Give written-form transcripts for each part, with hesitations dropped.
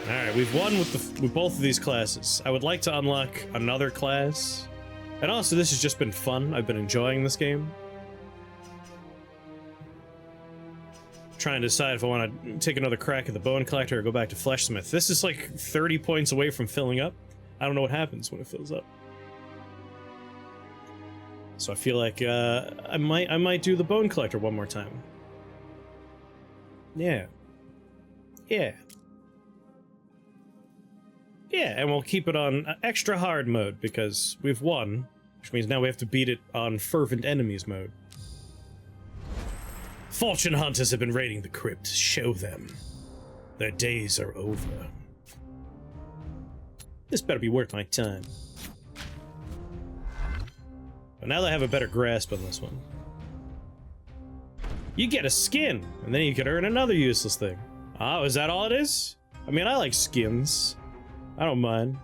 Alright, we've won with both of these classes. I would like to unlock another class. And also, this has just been fun. I've been enjoying this game. Trying to decide if I want to take another crack at the Bone Collector or go back to Fleshsmith. This is like 30 points away from filling up. I don't know what happens when it fills up. So I feel like I might do the Bone Collector one more time. Yeah. Yeah. Yeah, and we'll keep it on extra hard mode because we've won, which means now we have to beat it on fervent enemies mode. Fortune hunters have been raiding the crypt. Show them. Their days are over. This better be worth my time. But now that I have a better grasp on this one. You get a skin, and then you can earn another useless thing. Oh, is that all it is? I mean, I like skins. I don't mind.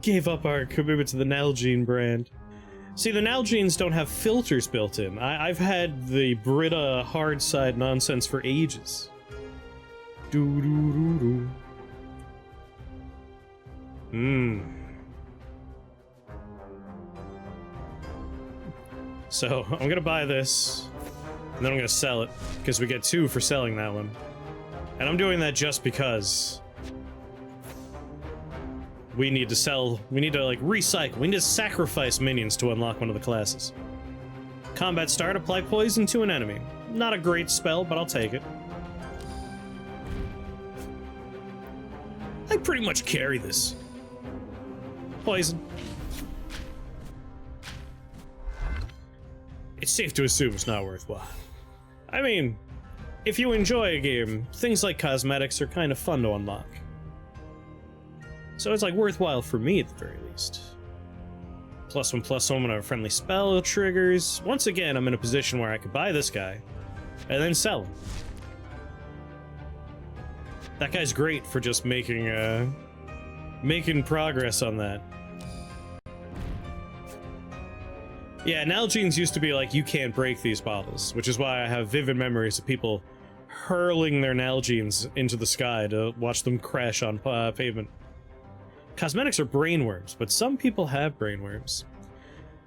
Gave up our commitment to the Nalgene brand. See, the Nalgenes don't have filters built in. I've had the Brita hard side nonsense for ages. Doo-doo-doo-doo. So, I'm gonna buy this, and then I'm gonna sell it, because we get 2 for selling that one. And I'm doing that just because we need to sell, we need to, like, recycle. We need to sacrifice minions to unlock one of the classes. Combat start, apply poison to an enemy. Not a great spell, but I'll take it. I pretty much carry this. Poison. It's safe to assume it's not worthwhile. I mean, if you enjoy a game, things like cosmetics are kind of fun to unlock. So it's like worthwhile for me at the very least. +1/+1 when a friendly spell triggers. Once again, I'm in a position where I could buy this guy and then sell him. That guy's great for just making progress on that. Yeah, Nalgenes used to be like, you can't break these bottles, which is why I have vivid memories of people hurling their Nalgenes into the sky to watch them crash on pavement. Cosmetics are brainworms, but some people have brainworms.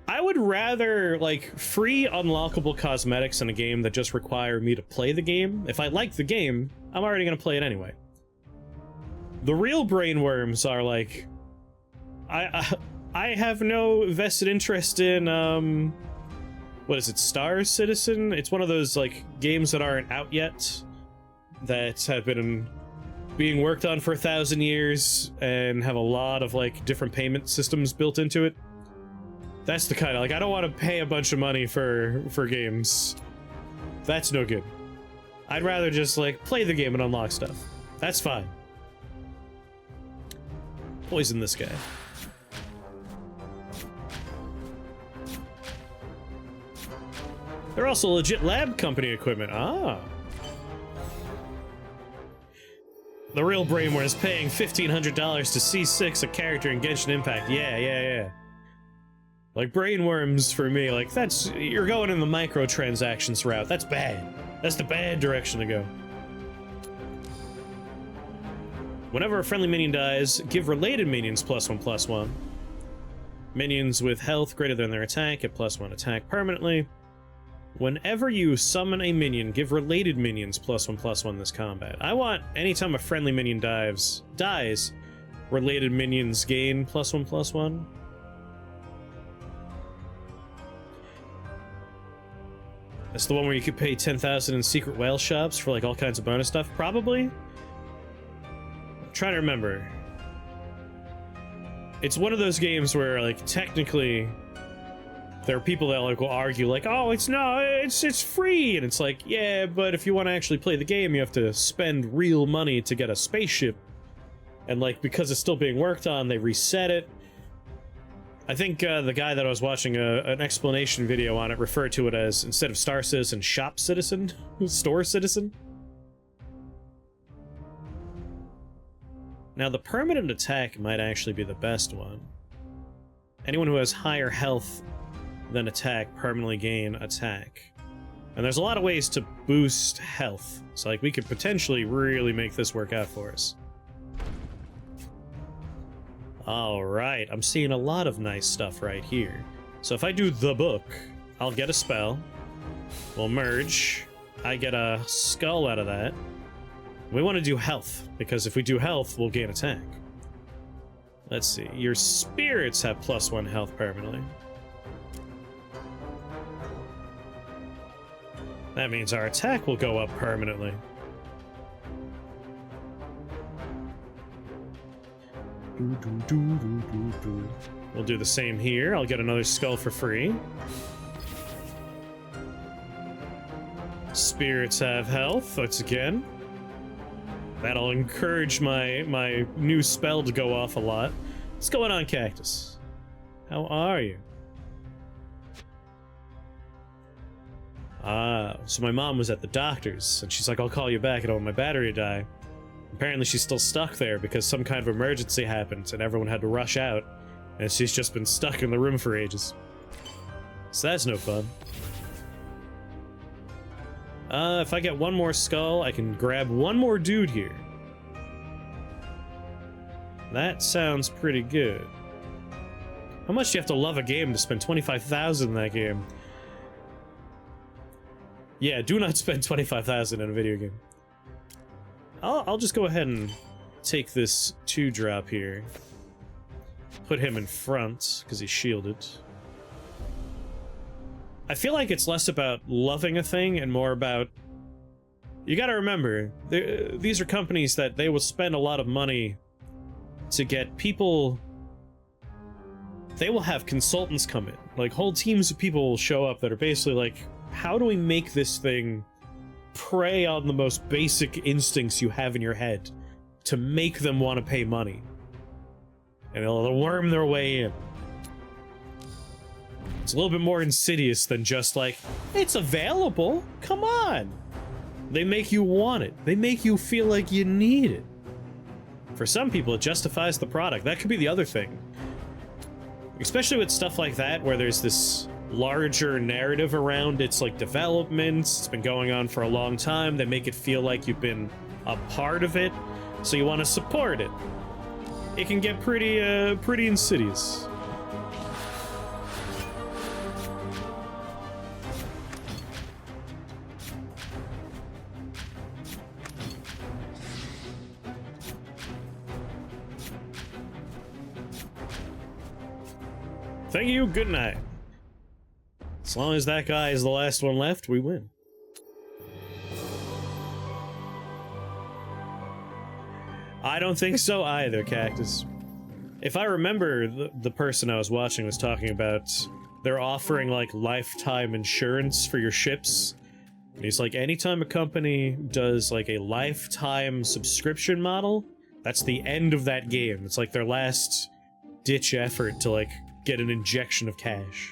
I would rather, like, free unlockable cosmetics in a game that just require me to play the game. If I like the game, I'm already gonna play it anyway. The real brainworms are like, I have no vested interest in, what is it, Star Citizen? It's one of those, like, games that aren't out yet, that have been being worked on for 1,000 years, and have a lot of, like, different payment systems built into it. That's the kind of, like, I don't want to pay a bunch of money for games. That's no good. I'd rather just, like, play the game and unlock stuff. That's fine. Poison this guy. They're also legit lab company equipment. Ah. The real brainworm is paying $1,500 to C6 a character in Genshin Impact. Yeah. Like, brainworms for me, like, that's, you're going in the microtransactions route. That's bad. That's the bad direction to go. Whenever a friendly minion dies, give related minions +1/+1. Minions with health greater than their attack get +1 attack permanently. Whenever you summon a minion, give related minions +1/+1 this combat. I want, anytime a friendly minion dies, related minions gain +1/+1. That's the one where you could pay 10,000 in secret whale shops for, like, all kinds of bonus stuff, probably? I'm trying to remember. It's one of those games where, like, technically there are people that, like, will argue, like, oh, it's free, and it's like, yeah, but if you want to actually play the game, you have to spend real money to get a spaceship, and, like, because it's still being worked on, they reset it. I think the guy that I was watching an explanation video on it referred to it as, instead of Star Citizen, Shop Citizen? Store Citizen? Now, the permanent attack might actually be the best one. Anyone who has higher health than attack permanently gain attack. And there's a lot of ways to boost health. So, like, we could potentially really make this work out for us. Alright, I'm seeing a lot of nice stuff right here. So if I do the book, I'll get a spell. We'll merge. I get a skull out of that. We want to do health, because if we do health, we'll gain attack. Let's see. Your spirits have +1 health permanently. That means our attack will go up permanently. We'll do the same here. I'll get another skull for free. Spirits have health, once again. That'll encourage my new spell to go off a lot. What's going on, Cactus? How are you? So my mom was at the doctor's, and she's like, I'll call you back, I don't want my battery to die. Apparently she's still stuck there because some kind of emergency happened, and everyone had to rush out, and she's just been stuck in the room for ages. So that's no fun. If I get one more skull, I can grab one more dude here. That sounds pretty good. How much do you have to love a game to spend 25,000 in that game? Yeah, do not spend 25,000 in a video game. I'll just go ahead and take this 2-drop here. Put him in front, because he's shielded. I feel like it's less about loving a thing and more about... You gotta remember, these are companies that they will spend a lot of money to get people... They will have consultants come in. Like, whole teams of people will show up that are basically like, how do we make this thing prey on the most basic instincts you have in your head to make them want to pay money? And they'll worm their way in. It's a little bit more insidious than just like, it's available, come on! They make you want it. They make you feel like you need it. For some people, it justifies the product. That could be the other thing. Especially with stuff like that, where there's this larger narrative around its like developments. It's been going on for a long time. They make it feel like you've been a part of it, so you want to support it. It can get pretty insidious. Thank you, good night. As long as that guy is the last one left, we win. I don't think so either, Cactus. If I remember, the person I was watching was talking about they're offering, like, lifetime insurance for your ships. And he's like, anytime a company does, like, a lifetime subscription model, that's the end of that game. It's like their last ditch effort to, like, get an injection of cash.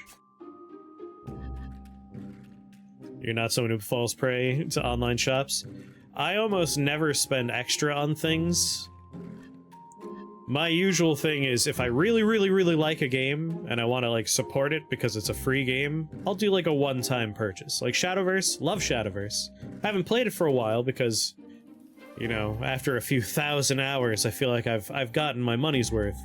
You're not someone who falls prey to online shops? I almost never spend extra on things. My usual thing is if I really like a game and I want to like support it because it's a free game, I'll do like a one-time purchase. Like Shadowverse, love Shadowverse. I haven't played it for a while because, you know, after a few thousand hours, I feel like I've gotten my money's worth.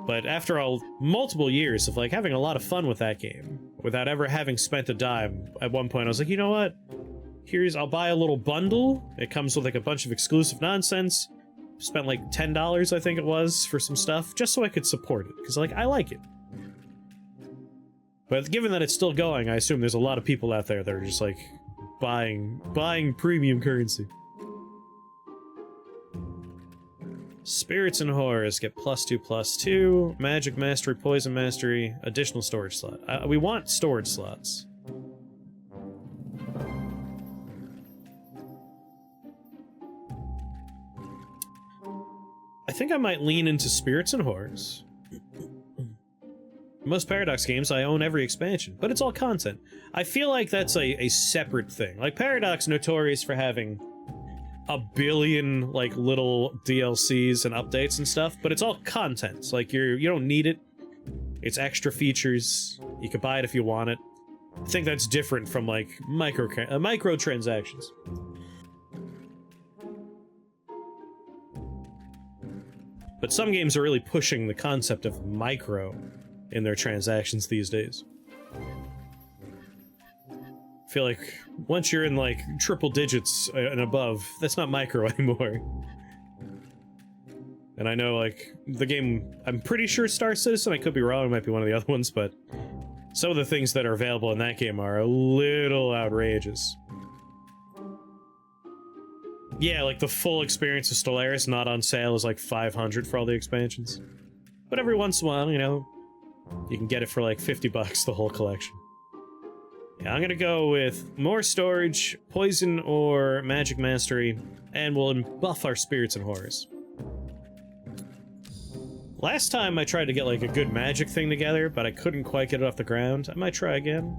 But after multiple years of like having a lot of fun with that game, without ever having spent a dime, at one point I was like, you know what? I'll buy a little bundle. It comes with like a bunch of exclusive nonsense. Spent like $10, I think it was, for some stuff, just so I could support it, because like I like it. But given that it's still going, I assume there's a lot of people out there that are just like buying premium currency. Spirits and Horrors get +2/+2, Magic Mastery, Poison Mastery, additional storage slot. We want storage slots. I think I might lean into Spirits and Horrors. Most Paradox games, I own every expansion, but it's all content. I feel like that's a separate thing. Like, Paradox notorious for having a billion, like, little DLCs and updates and stuff, but it's all content. Like, you don't need it. It's extra features. You can buy it if you want it. I think that's different from like microtransactions. But some games are really pushing the concept of micro in their transactions these days. I feel like once you're in like triple digits and above, that's not micro anymore. And I know like the game, I'm pretty sure Star Citizen, I could be wrong, it might be one of the other ones, but some of the things that are available in that game are a little outrageous. Yeah, like the full experience of Stellaris not on sale is like 500 for all the expansions. But every once in a while, you know, you can get it for like 50 bucks, the whole collection. Yeah, I'm gonna go with more storage, poison, or magic mastery, and we'll buff our spirits and horrors. Last time I tried to get like a good magic thing together, but I couldn't quite get it off the ground. I might try again.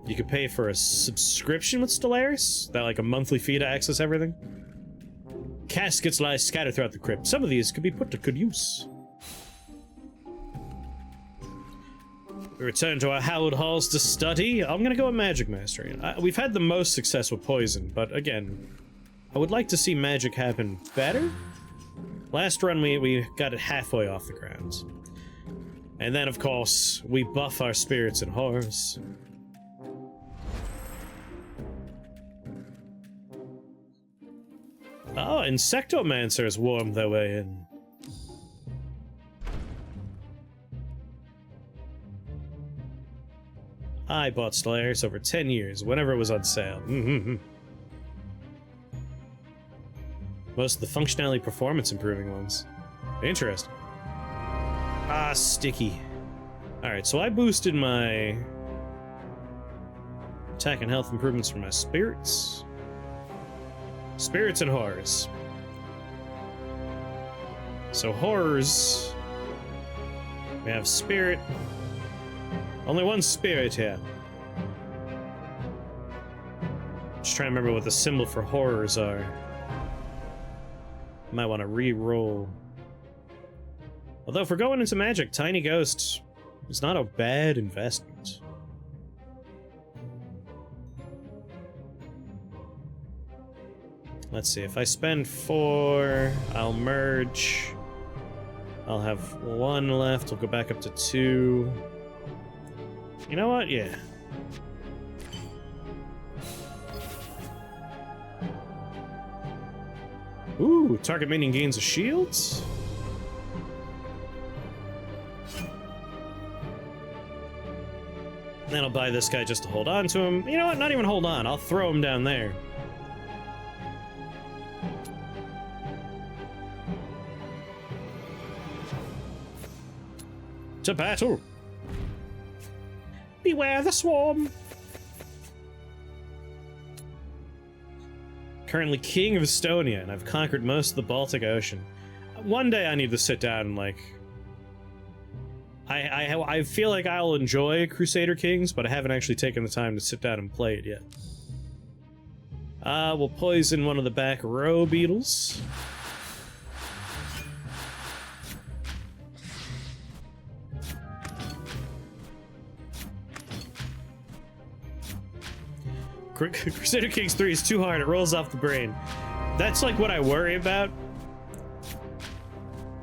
You could pay for a subscription with Stellaris? That like a monthly fee to access everything? Caskets lie scattered throughout the crypt. Some of these could be put to good use. We return to our hallowed halls to study. I'm gonna go with magic mastery. We've had the most success with poison, but again, I would like to see magic happen better. Last run we got it halfway off the ground. And then of course, we buff our spirits and horrors. Oh, insectomancers wormed their way in. I bought Stellaris over 10 years, whenever it was on sale. Most of the functionality performance improving ones. Interesting. Ah, sticky. Alright, so I boosted my attack and health improvements for my spirits. Spirits and horrors. So horrors, we have spirit. Only one spirit here. Just trying to remember what the symbol for horrors are. Might want to re-roll. Although if we're going into magic, Tiny Ghost is not a bad investment. Let's see, if I spend 4, I'll merge. I'll have 1 left, I'll go back up to 2. You know what? Yeah. Ooh, target minion gains a shield? Then I'll buy this guy just to hold on to him. You know what? Not even hold on, I'll throw him down there. To battle! Beware the swarm! Currently king of Estonia, and I've conquered most of the Baltic Ocean. One day I need to sit down and, like... I feel like I'll enjoy Crusader Kings, but I haven't actually taken the time to sit down and play it yet. We'll poison one of the back row beetles. Crusader Kings 3 is too hard, it rolls off the brain. That's like what I worry about.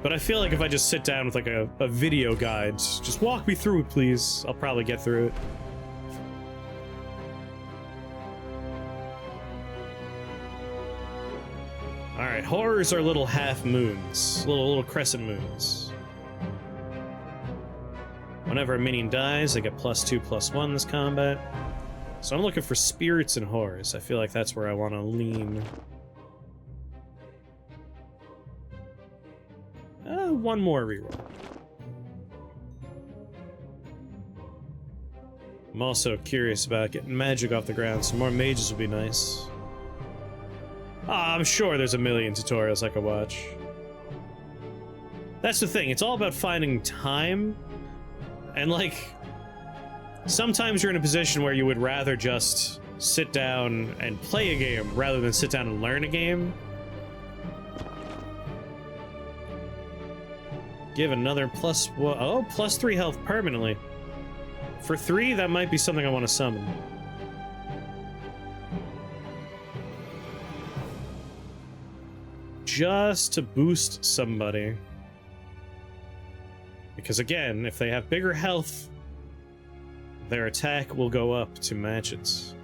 But I feel like if I just sit down with like a video guide, just walk me through it please, I'll probably get through it. Alright, horrors are little half moons, little crescent moons. Whenever a minion dies, they get +2/+1 this combat. So I'm looking for spirits and horrors. I feel like that's where I want to lean. One more reroll. I'm also curious about getting magic off the ground. Some more mages would be nice. I'm sure there's a million tutorials I could watch. That's the thing. It's all about finding time. And like... sometimes you're in a position where you would rather just sit down and play a game rather than sit down and learn a game. Give another +3 health permanently. For 3, that might be something I want to summon. Just to boost somebody. Because again, if they have bigger health, their attack will go up to match it.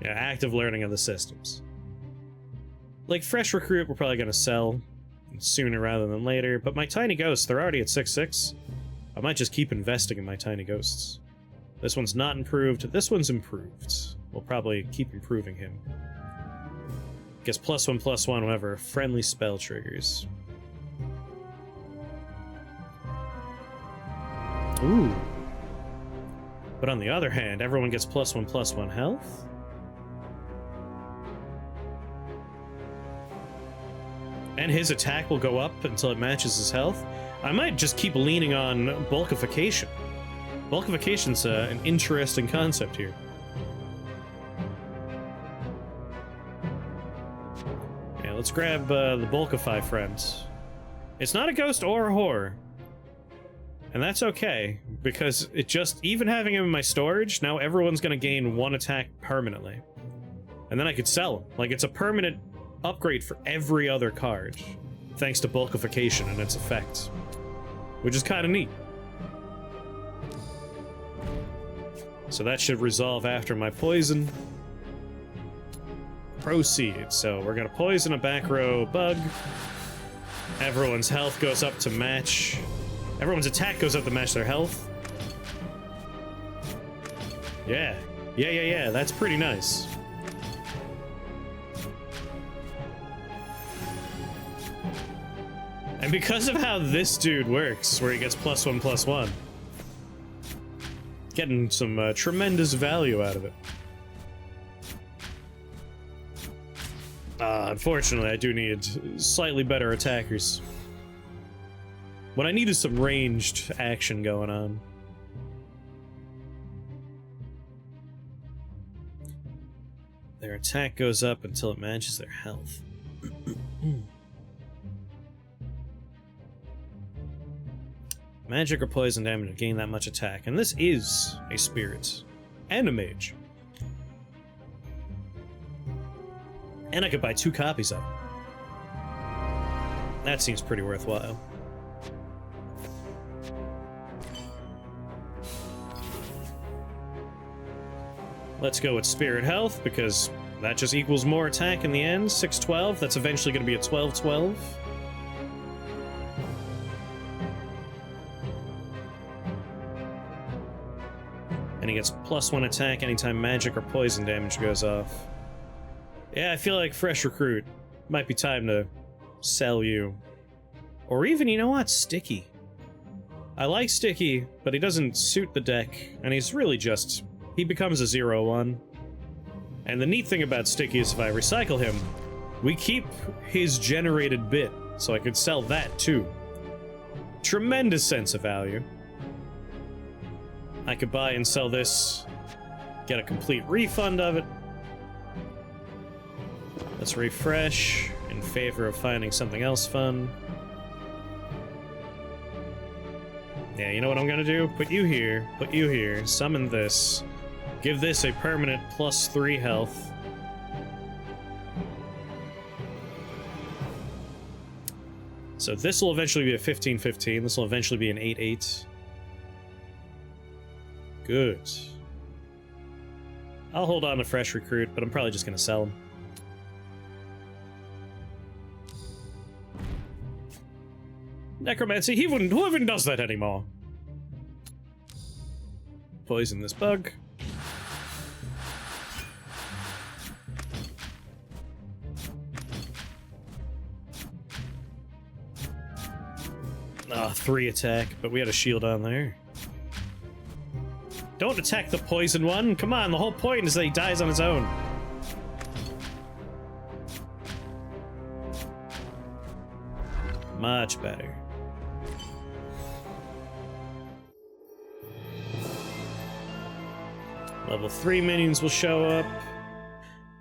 Yeah, active learning of the systems. Like, fresh recruit, we're probably gonna sell sooner rather than later, but my tiny ghosts, they're already at 6/6. I might just keep investing in my tiny ghosts. This one's not improved, this one's improved. We'll probably keep improving him. Gets +1/+1 whenever friendly spell triggers. Ooh. But on the other hand, everyone gets +1/+1 health? And his attack will go up until it matches his health? I might just keep leaning on bulkification. Bulkification's an interesting concept here. Yeah, let's grab the bulkify friend. It's not a ghost or a horror. And that's okay, because it just, even having him in my storage, now everyone's gonna gain 1 attack permanently. And then I could sell him. Like, it's a permanent upgrade for every other card, thanks to bulkification and its effect, which is kind of neat. So that should resolve after my poison. Proceed. So we're gonna poison a back row bug. Everyone's health goes up to match. Everyone's attack goes up to match their health. Yeah. Yeah. That's pretty nice. And because of how this dude works, where he gets +1/+1, getting some tremendous value out of it. Unfortunately, I do need slightly better attackers. What I need is some ranged action going on. Their attack goes up until it matches their health. Magic or poison damage to gain that much attack. And this is a spirit. And a mage. And I could buy 2 copies of it. That seems pretty worthwhile. Let's go with spirit health, because that just equals more attack in the end. 6/12, that's eventually going to be a 12/12. And he gets +1 attack anytime magic or poison damage goes off. Yeah, I feel like fresh recruit. Might be time to sell you. Or even, you know what, Sticky. I like Sticky, but he doesn't suit the deck, and he's really just... he becomes a 0/1. And the neat thing about Sticky is if I recycle him, we keep his generated bit, so I could sell that too. Tremendous sense of value. I could buy and sell this, get a complete refund of it. Let's refresh in favor of finding something else fun. Yeah, you know what I'm gonna do? Put you here, summon this. Give this a permanent +3 health. So this will eventually be a 15/15, this will eventually be an 8/8. Good. I'll hold on to fresh recruit, but I'm probably just gonna sell him. Necromancy, who even does that anymore? Poison this bug. Ah, 3 attack, but we had a shield on there. Don't attack the poison one! Come on, the whole point is that he dies on his own. Much better. Level 3 minions will show up.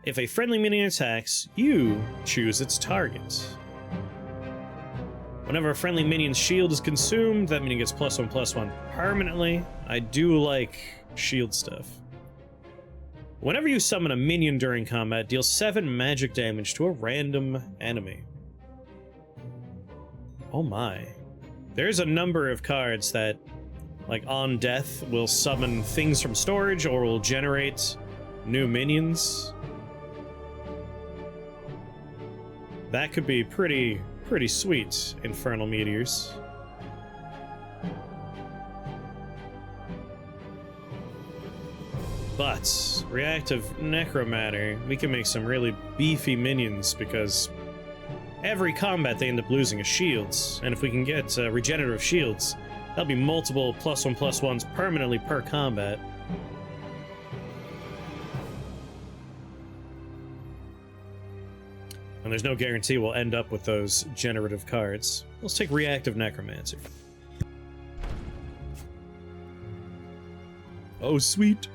If a friendly minion attacks, you choose its target. Whenever a friendly minion's shield is consumed, that minion gets +1/+1 permanently. I do like shield stuff. Whenever you summon a minion during combat, deal 7 magic damage to a random enemy. Oh my. There's a number of cards that, like on death, will summon things from storage or will generate new minions. That could be pretty sweet, Infernal Meteors. But reactive necromancer, we can make some really beefy minions because every combat they end up losing is shields, and if we can get regenerative shields, that'll be multiple +1/+1s permanently per combat. And there's no guarantee we'll end up with those generative cards. Let's take reactive necromancer. Oh, sweet.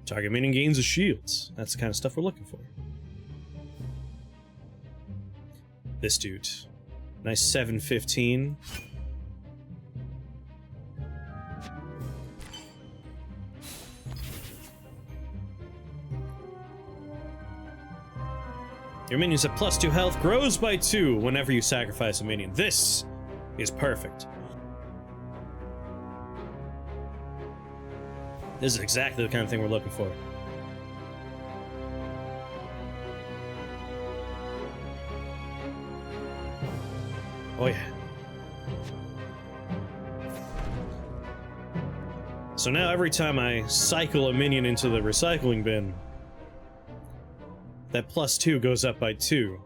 Target minion gains a shield. That's the kind of stuff we're looking for. This dude. Nice 715. Your minions at +2 health, grows by 2 whenever you sacrifice a minion. This is perfect. This is exactly the kind of thing we're looking for. Oh yeah. So now every time I cycle a minion into the recycling bin, that +2 goes up by 2.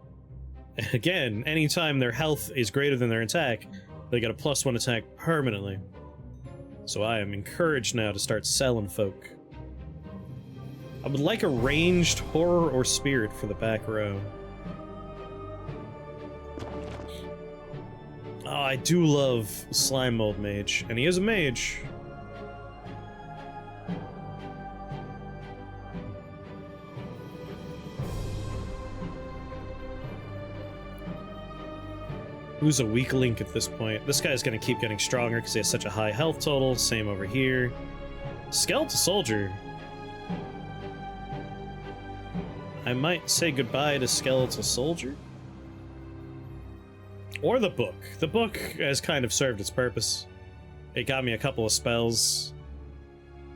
Again, anytime their health is greater than their attack, they get a +1 attack permanently. So I am encouraged now to start selling folk. I would like a ranged horror or spirit for the back row. Oh, I do love Slime Mold Mage, and he is a mage. Who's a weak link at this point? This guy's gonna keep getting stronger because he has such a high health total. Same over here. Skeletal Soldier. I might say goodbye to Skeletal Soldier. Or the book. The book has kind of served its purpose. It got me a couple of spells.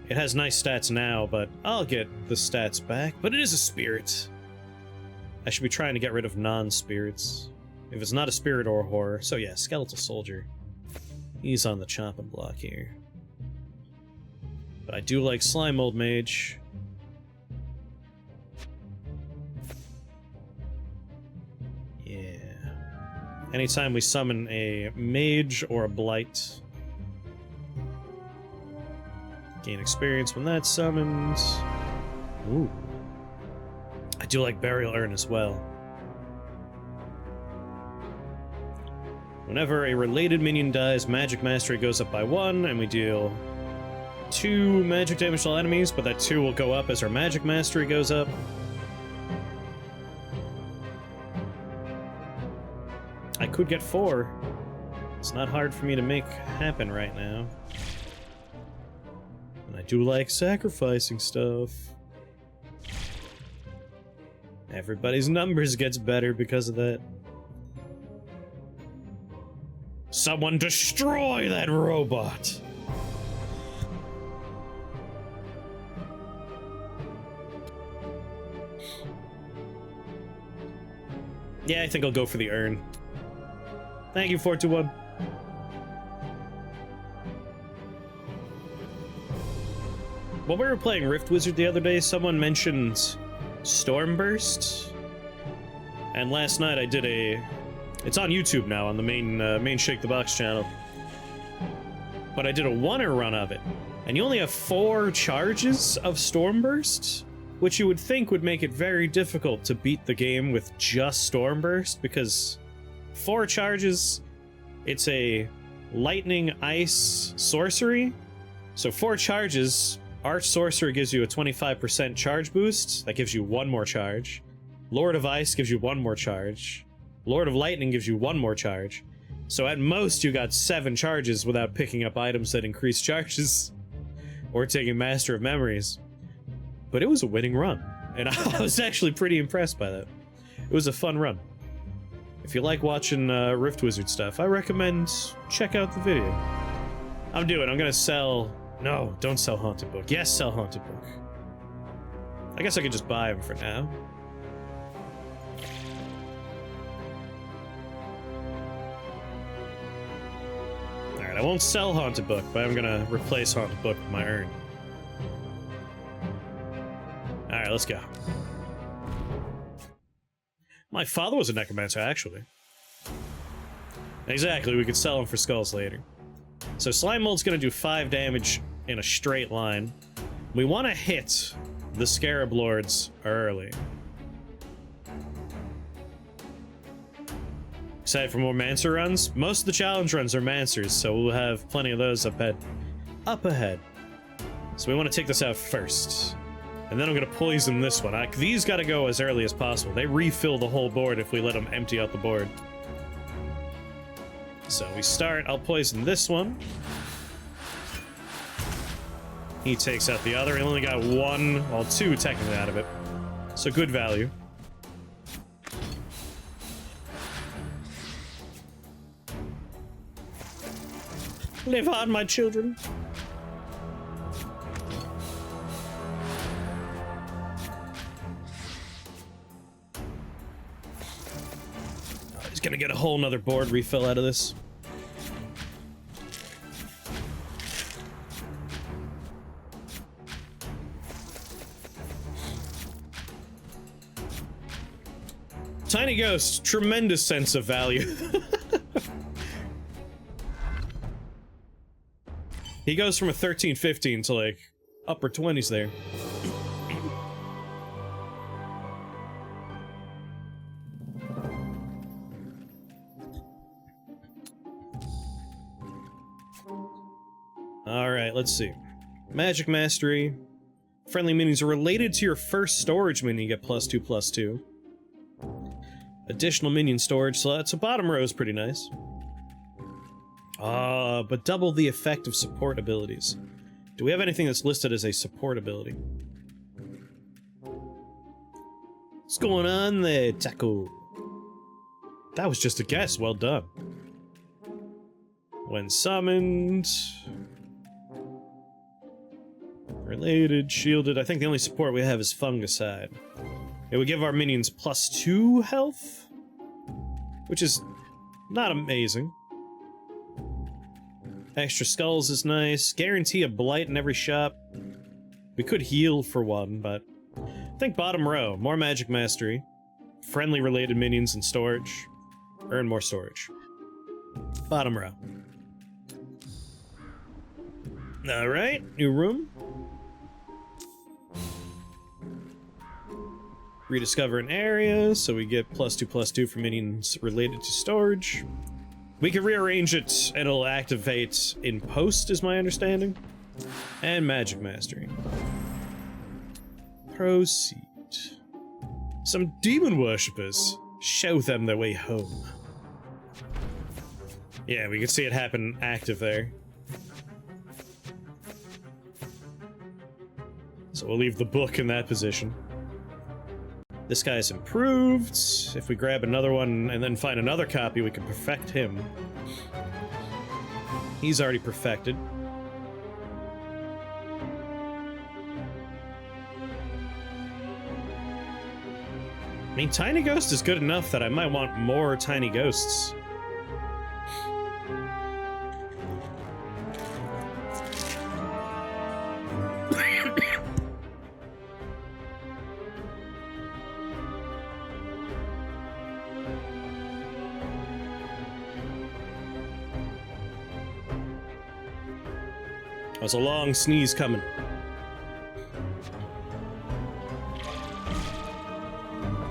It has nice stats now, but I'll get the stats back. But it is a spirit. I should be trying to get rid of non-spirits. If it's not a spirit or a horror. So yeah, Skeletal Soldier. He's on the chopping block here. But I do like Slime Mold Mage. Yeah. Anytime we summon a mage or a blight, gain experience when that's summoned. Ooh. I do like Burial Urn as well. Whenever a related minion dies, Magic Mastery goes up by 1, and we deal 2 magic damage to all enemies, but that 2 will go up as our Magic Mastery goes up. I could get 4. It's not hard for me to make happen right now. And I do like sacrificing stuff. Everybody's numbers gets better because of that. Someone destroy that robot! Yeah, I think I'll go for the urn. Thank you, 421. When we were playing Rift Wizard the other day, someone mentioned Stormburst. And last night I did a... It's on YouTube now, on the main Shake the Box channel. But I did a one-er run of it. And you only have 4 charges of Stormburst, which you would think would make it very difficult to beat the game with just Stormburst, because 4 charges, it's a lightning, ice, sorcery. So 4 charges Arch Sorcerer gives you a 25% charge boost. That gives you 1 more charge. Lord of Ice gives you 1 more charge. Lord of Lightning gives you 1 more charge. So at most you got 7 charges without picking up items that increase charges. Or taking Master of Memories. But it was a winning run. And I was actually pretty impressed by that. It was a fun run. If you like watching Rift Wizard stuff, I recommend check out the video. I'm gonna sell... No, don't sell Haunted Book. Yes, sell Haunted Book. I guess I could just buy him for now. Alright, I won't sell Haunted Book, but I'm gonna replace Haunted Book with my urn. Alright, let's go. My father was a necromancer, actually. Exactly, we could sell him for skulls later. So Slime Mold's gonna do 5 damage in a straight line. We want to hit the Scarab Lords early. Excited for more Mancer runs? Most of the challenge runs are Mancers, so we'll have plenty of those up ahead. So we want to take this out first. And then I'm gonna poison this one. These gotta go as early as possible. They refill the whole board if we let them empty out the board. So we start, I'll poison this one. He takes out the other. He only got 1, well 2 technically out of it. So good value. Live on, my children. He's gonna get a whole nother board refill out of this. Tiny Ghost, tremendous sense of value. He goes from a 13-15 to like upper 20s there. Alright, let's see. Magic Mastery. Friendly minions are related to your first storage minion, you get +2/+2. Additional minion storage slot, so bottom row is pretty nice. But double the effect of support abilities. Do we have anything that's listed as a support ability? What's going on there, Taco? That was just a guess, well done. When summoned... Related, shielded, I think the only support we have is Fungicide. It would give our minions +2 health, which is not amazing. Extra skulls is nice. Guarantee a blight in every shop. We could heal for 1, but I think bottom row, more magic mastery, friendly related minions and storage. Earn more storage. Bottom row. Alright, new room. Rediscover an area, so we get +2/+2 for minions related to storage. We can rearrange it and it'll activate in post, is my understanding. And magic mastery. Proceed. Some demon worshippers. Show them their way home. Yeah, we can see it happen active there. So we'll leave the book in that position. This guy's improved. If we grab another one and then find another copy, we can perfect him. He's already perfected. I mean, Tiny Ghost is good enough that I might want more Tiny Ghosts. That was a long sneeze coming.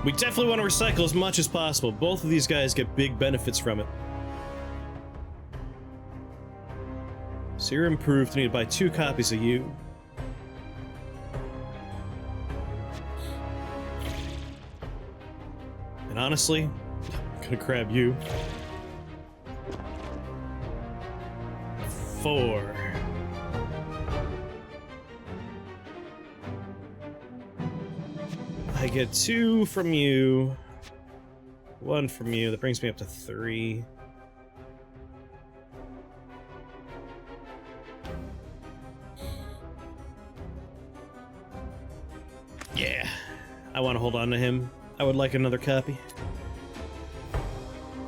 We definitely want to recycle as much as possible. Both of these guys get big benefits from it. So you're improved. I need to buy 2 copies of you. And honestly, I'm gonna grab you. 4. I get 2 from you. 1 from you. That brings me up to 3. Yeah. I want to hold on to him. I would like another copy.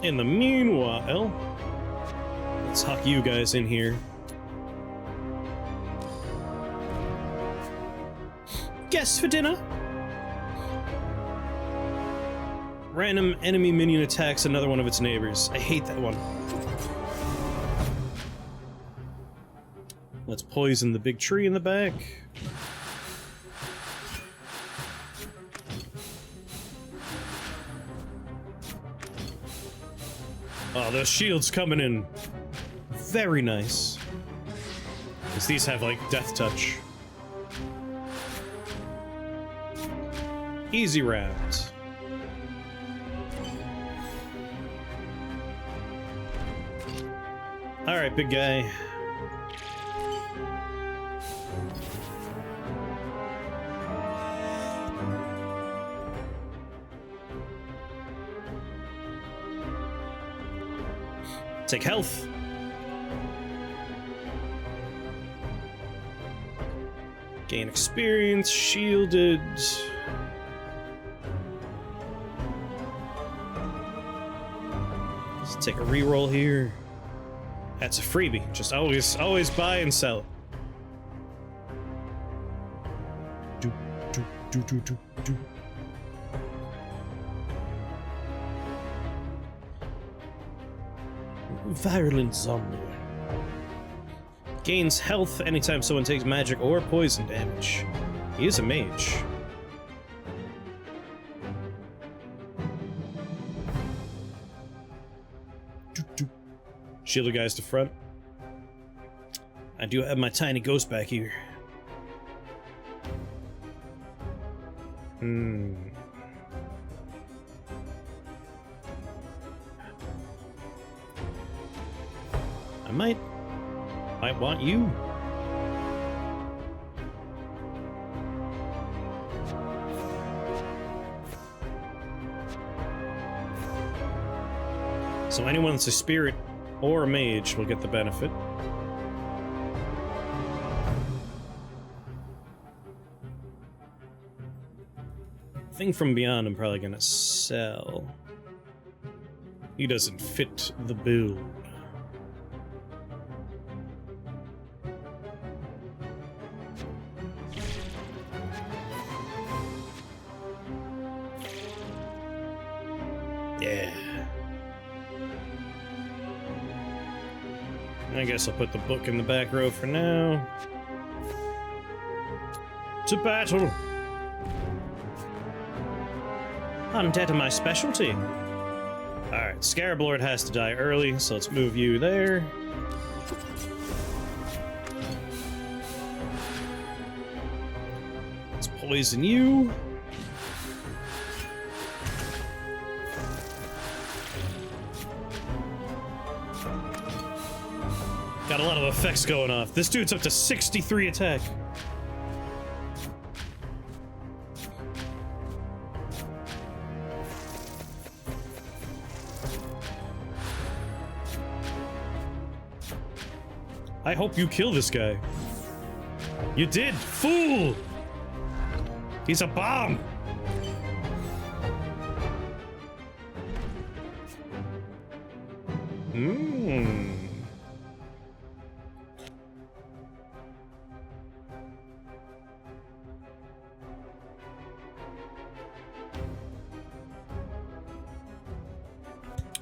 In the meanwhile, let's huck you guys in here. Guests for dinner? Random enemy minion attacks another one of its neighbors. I hate that one. Let's poison the big tree in the back. Oh, those shields coming in very nice. Because these have, like, death touch. Easy round. Alright, big guy. Take health. Gain experience, shielded. Let's take a reroll here. That's a freebie. Just always buy and sell. Do, do, do, do, do, do. Virulent zombie. Gains health anytime someone takes magic or poison damage. He is a mage. Shield the guys to front. I do have my tiny ghost back here. I might want you. So anyone that's a spirit or a mage will get the benefit. Thing from beyond I'm probably gonna sell. He doesn't fit the bill. Yeah. I guess I'll put the book in the back row for now. To battle! Undead are my specialty. Alright, Scarab Lord has to die early, so let's move you there. Let's poison you. Got a lot of effects going off. This dude's up to 63 attack. I hope you kill this guy. You did, fool! He's a bomb!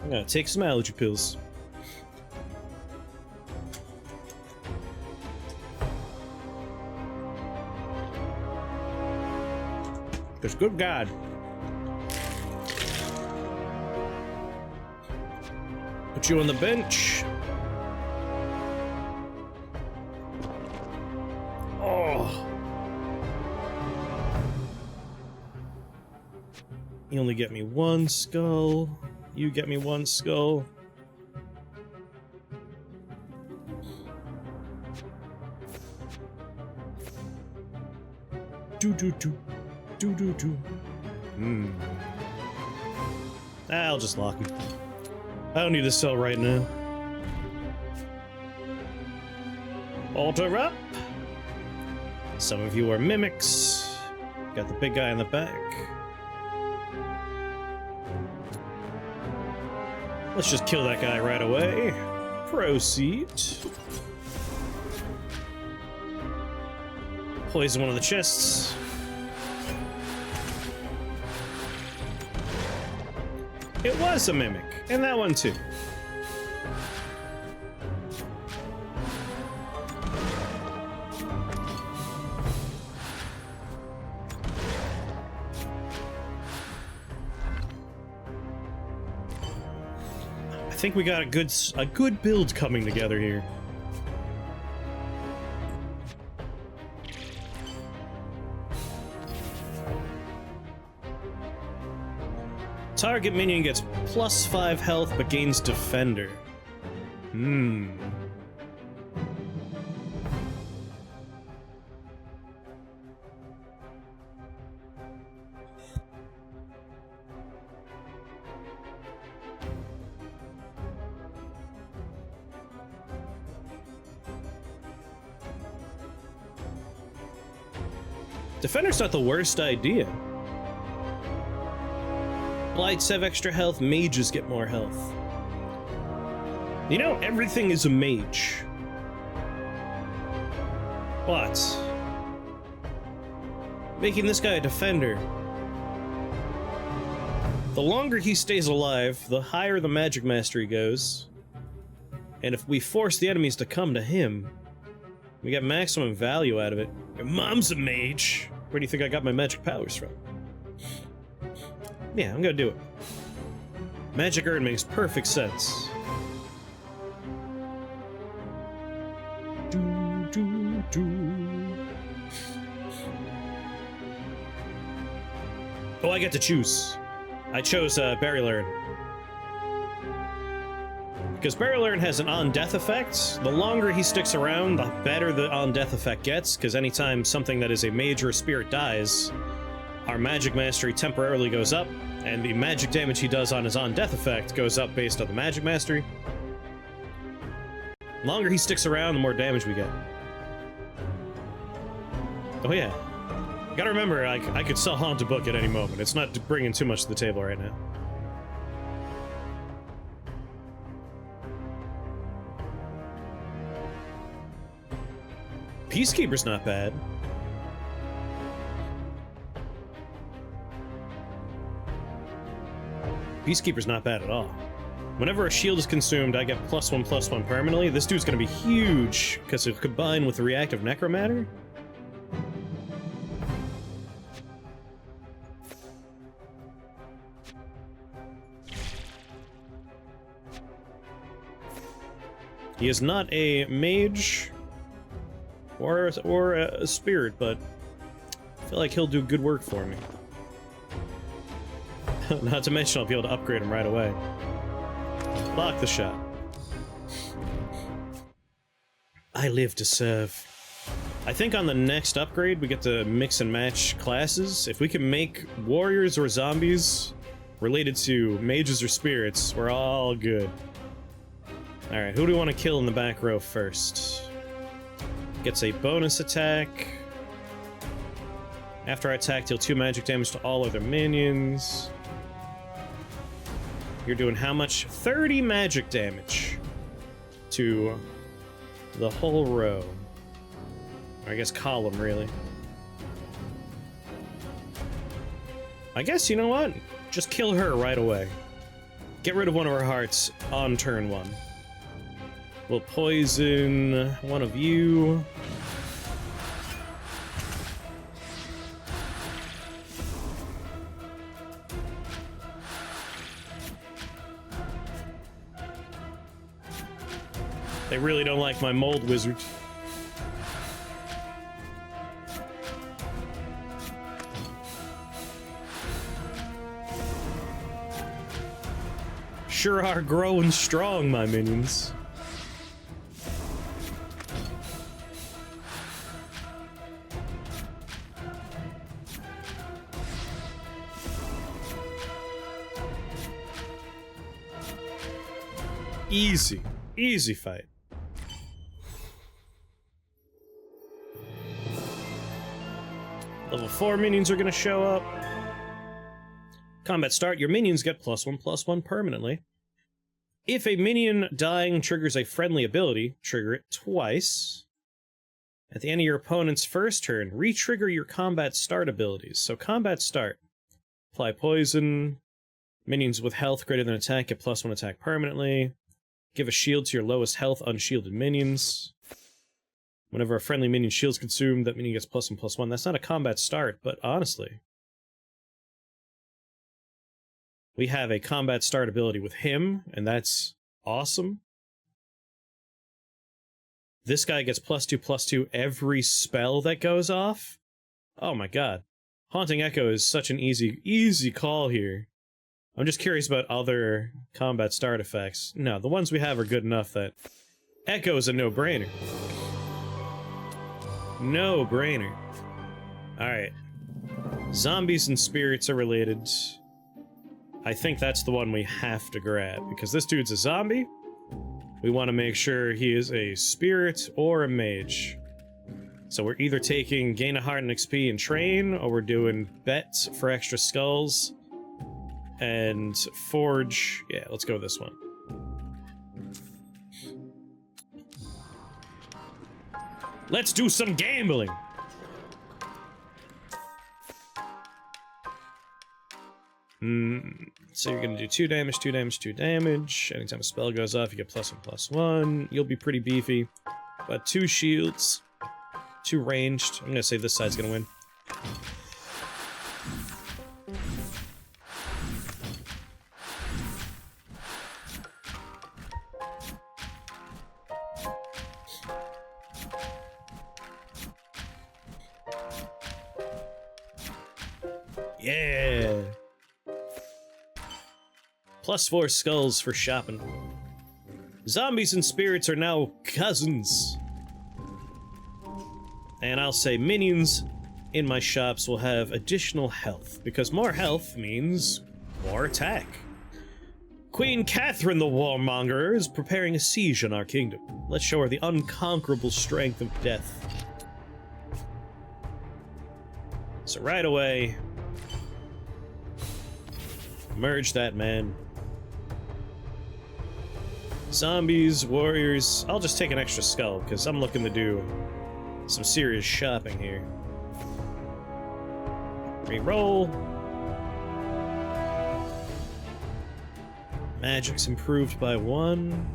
I'm gonna take some allergy pills. Because good God. Put you on the bench. Oh. You only get me one skull. You get me one skull. Do. I'll just lock him. I don't need to sell right now. Alter up. Some of you are mimics. Got the big guy in the back. Let's just kill that guy right away. Proceed. Poison one of the chests. It was a mimic, and that one too. I think we got a good build coming together here. Target minion gets +5 health but gains defender. Defender's not the worst idea. Blights have extra health, mages get more health. You know, everything is a mage. But making this guy a defender, the longer he stays alive, the higher the magic mastery goes. And if we force the enemies to come to him, we get maximum value out of it. Your mom's a mage. Where do you think I got my magic powers from? Yeah, I'm gonna do it. Magic Urn makes perfect sense. Oh, I get to choose. I chose Burial Urn. Because Burial Urn has an on-death effect. The longer he sticks around, the better the on-death effect gets, because anytime something that is a mage or a spirit dies, our magic mastery temporarily goes up, and the magic damage he does on his on-death effect goes up based on the magic mastery. The longer he sticks around, the more damage we get. Oh yeah. Gotta remember, I could sell Haunted Book at any moment. It's not bringing too much to the table right now. Peacekeeper's not bad. Peacekeeper's not bad at all. Whenever a shield is consumed, I get +1/+1 permanently. This dude's gonna be huge, because it'll combine with the reactive necromancer. He is not a mage or a spirit, but I feel like he'll do good work for me. Not to mention I'll be able to upgrade him right away. Block the shot. I live to serve. I think on the next upgrade we get to mix and match classes. If we can make warriors or zombies related to mages or spirits, we're all good. Alright, who do we want to kill in the back row first? Gets a bonus attack. After I attack, deal 2 magic damage to all other minions. You're doing how much? 30 magic damage to the whole row. Or I guess column, really. I guess, you know what? Just kill her right away. Get rid of one of her hearts on turn 1. We'll poison one of you. They really don't like my mold wizard. sure are growing strong, my minions. Easy. Easy fight. Level 4 minions are gonna show up. Combat start. Your minions get +1/+1 permanently. If a minion dying triggers a friendly ability, trigger it twice. At the end of your opponent's first turn, re-trigger your combat start abilities. So combat start. Apply poison. Minions with health greater than attack get +1 attack permanently. Give a shield to your lowest health unshielded minions. Whenever a friendly minion shield's consumed, that minion gets +1/+1. That's not a combat start, but honestly, we have a combat start ability with him, and that's awesome. This guy gets +2/+2 every spell that goes off. Oh my god. Haunting Echo is such an easy call here. I'm just curious about other combat start effects. No, the ones we have are good enough that Echo is a no-brainer. No-brainer. Alright. Zombies and spirits are related. I think that's the one we have to grab, because this dude's a zombie. We want to make sure he is a spirit or a mage. So we're either taking gain a heart and XP and train, or we're doing bets for extra skulls. And forge. Yeah, let's go with this one. Let's do some gambling! So you're gonna do 2 damage, 2 damage, 2 damage. Anytime a spell goes off, you get +1/+1. You'll be pretty beefy. But 2 shields. 2 ranged. I'm gonna say this side's gonna win. Yeah! +4 skulls for shopping. Zombies and spirits are now cousins. And I'll say minions in my shops will have additional health, because more health means more attack. Queen Catherine the Warmonger is preparing a siege on our kingdom. Let's show her the unconquerable strength of death. So right away, merge that man. Zombies, warriors. I'll just take an extra skull, because I'm looking to do some serious shopping here. Reroll. Magic's improved by 1.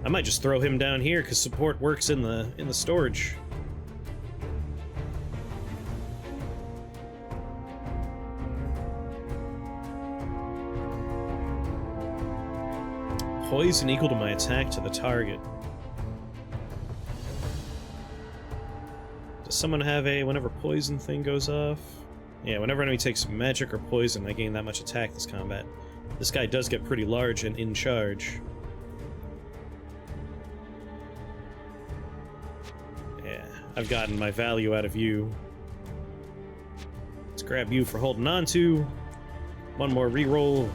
I might just throw him down here, because support works in the storage. Poison equal to my attack to the target. Does someone have a whenever poison thing goes off? Yeah, whenever enemy takes magic or poison, I gain that much attack this combat. This guy does get pretty large and in charge. Yeah, I've gotten my value out of you. Let's grab you for holding on to. One more reroll.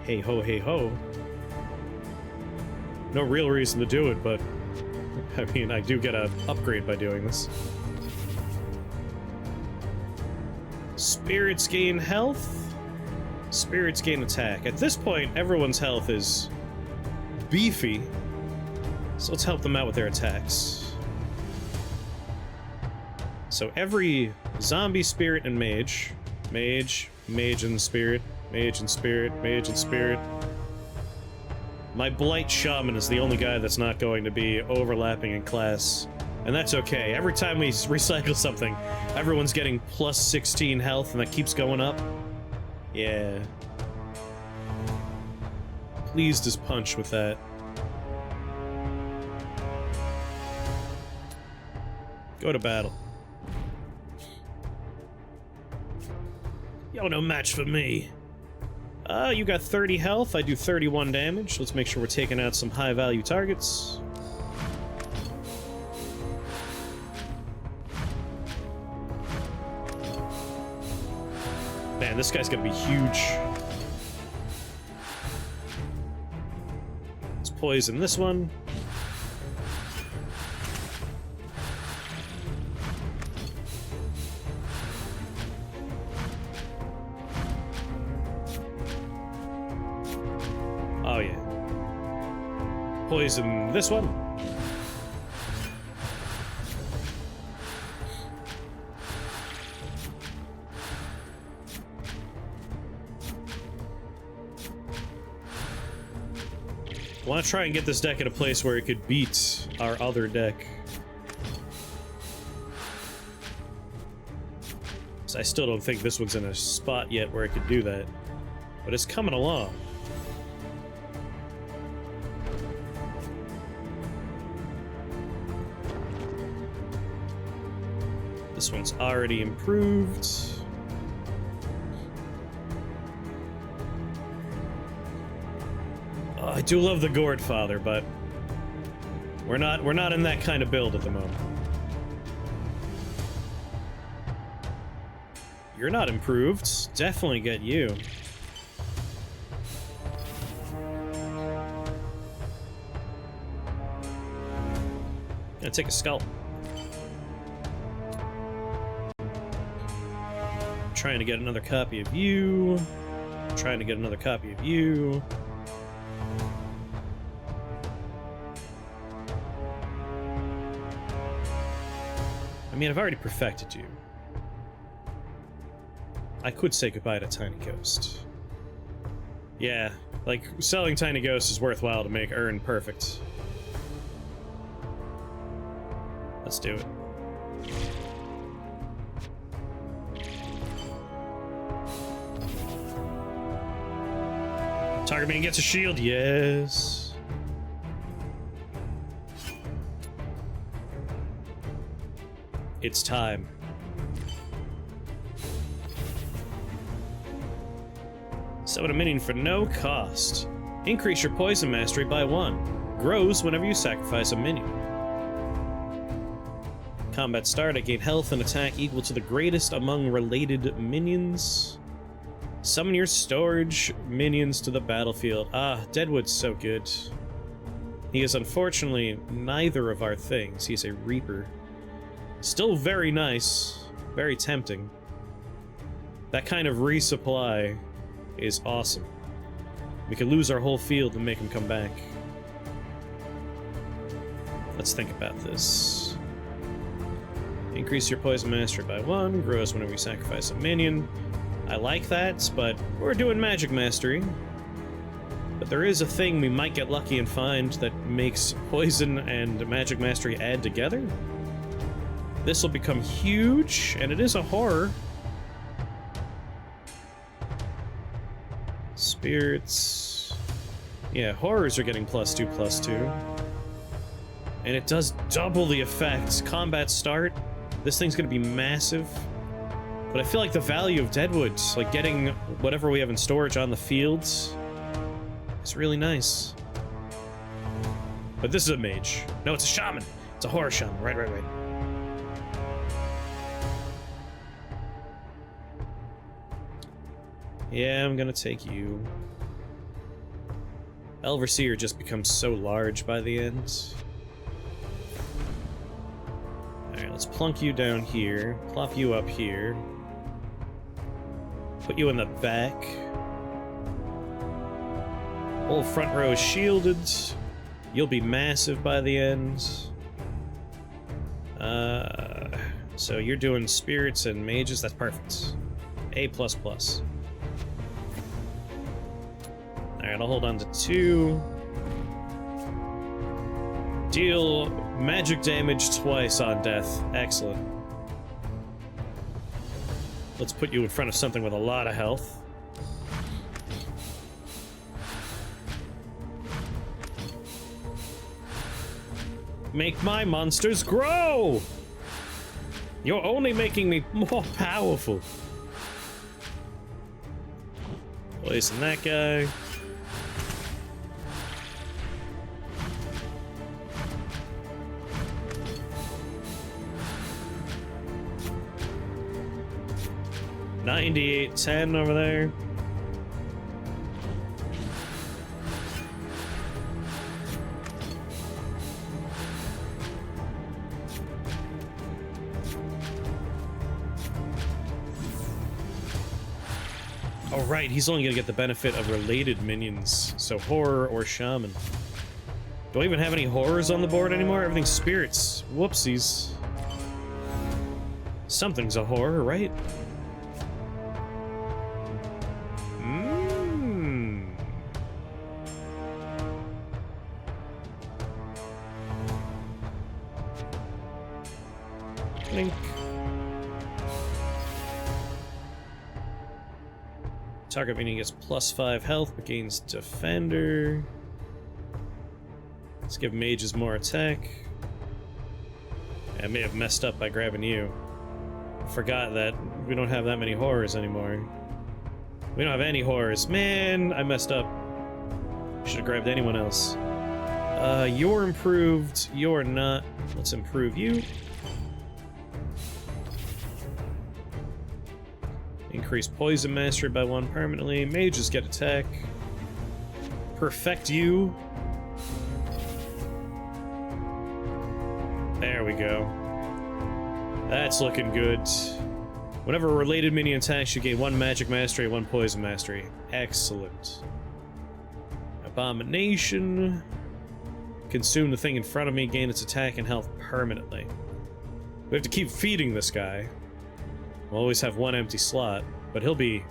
Hey ho, hey ho. No real reason to do it, but I mean, I do get an upgrade by doing this. Spirits gain health. Spirits gain attack. At this point, everyone's health is beefy, so let's help them out with their attacks. So every zombie, spirit, and mage. Mage, mage and spirit, mage and spirit, mage and spirit. My Blight Shaman is the only guy that's not going to be overlapping in class. And that's okay. Every time we recycle something, everyone's getting +16 health, and that keeps going up. Yeah. Pleased as punch with that. Go to battle. Yo, no match for me. You got 30 health, I do 31 damage. Let's make sure we're taking out some high-value targets. Man, this guy's gonna be huge. Let's poison this one. Oh yeah. Poison this one. I want to try and get this deck at a place where it could beat our other deck. So I still don't think this one's in a spot yet where it could do that. But it's coming along. This one's already improved. I do love the Gourd Father, but we're not in that kind of build at the moment. You're not improved. Definitely get you. Gonna take a scalp. Trying to get another copy of you. Trying to get another copy of you. I mean, I've already perfected you. I could say goodbye to Tiny Ghost. Yeah, like, selling Tiny Ghost is worthwhile to make Urn perfect. Let's do it. Target man gets a shield, yes. It's time. Summon a minion for no cost. Increase your poison mastery by 1. Grows whenever you sacrifice a minion. Combat start, I gain health and attack equal to the greatest among related minions. Summon your storage minions to the battlefield. Ah, Deadwood's so good. He is unfortunately neither of our things. He's a Reaper. Still very nice, very tempting. That kind of resupply is awesome. We could lose our whole field and make him come back. Let's think about this. Increase your poison mastery by 1, grows whenever you sacrifice a minion. I like that, but we're doing magic mastery. But there is a thing we might get lucky and find that makes poison and magic mastery add together. This will become huge, and it is a horror. Spirits. Yeah, horrors are getting +2/+2. And it does double the effects. Combat start. This thing's gonna be massive. But I feel like the value of Deadwood, like getting whatever we have in storage on the fields, is really nice. But this is a mage. No, it's a shaman. It's a horror shaman. Right. Yeah, I'm gonna take you. Elverseer just becomes so large by the end. Alright, let's plunk you down here, plop you up here, put you in the back. Whole front row is shielded. You'll be massive by the end. So you're doing spirits and mages, that's perfect. A++. Alright, I'll hold on to 2. Deal magic damage twice on death. Excellent. Let's put you in front of something with a lot of health. Make my monsters grow! You're only making me more powerful. Poison that guy. $98.10 over there. Oh, right, he's only gonna get the benefit of related minions, so horror or shaman. Do I even have any horrors on the board anymore? Everything's spirits. Whoopsies. Something's a horror, right? Blink. Target minion gets +5 health but gains defender. Let's give mages more attack. I may have messed up by grabbing you. Forgot that we don't have that many horrors anymore. We don't have any horrors. Man, I messed up. Should have grabbed anyone else. You're improved. You're not. Let's improve you. Increase poison mastery by 1 permanently. Mages get attack. Perfect you. There we go. That's looking good. Whenever a related minion attacks, you gain 1 magic mastery, 1 poison mastery. Excellent. Abomination. Consume the thing in front of me, gain its attack and health permanently. We have to keep feeding this guy. We'll always have 1 empty slot, but he'll be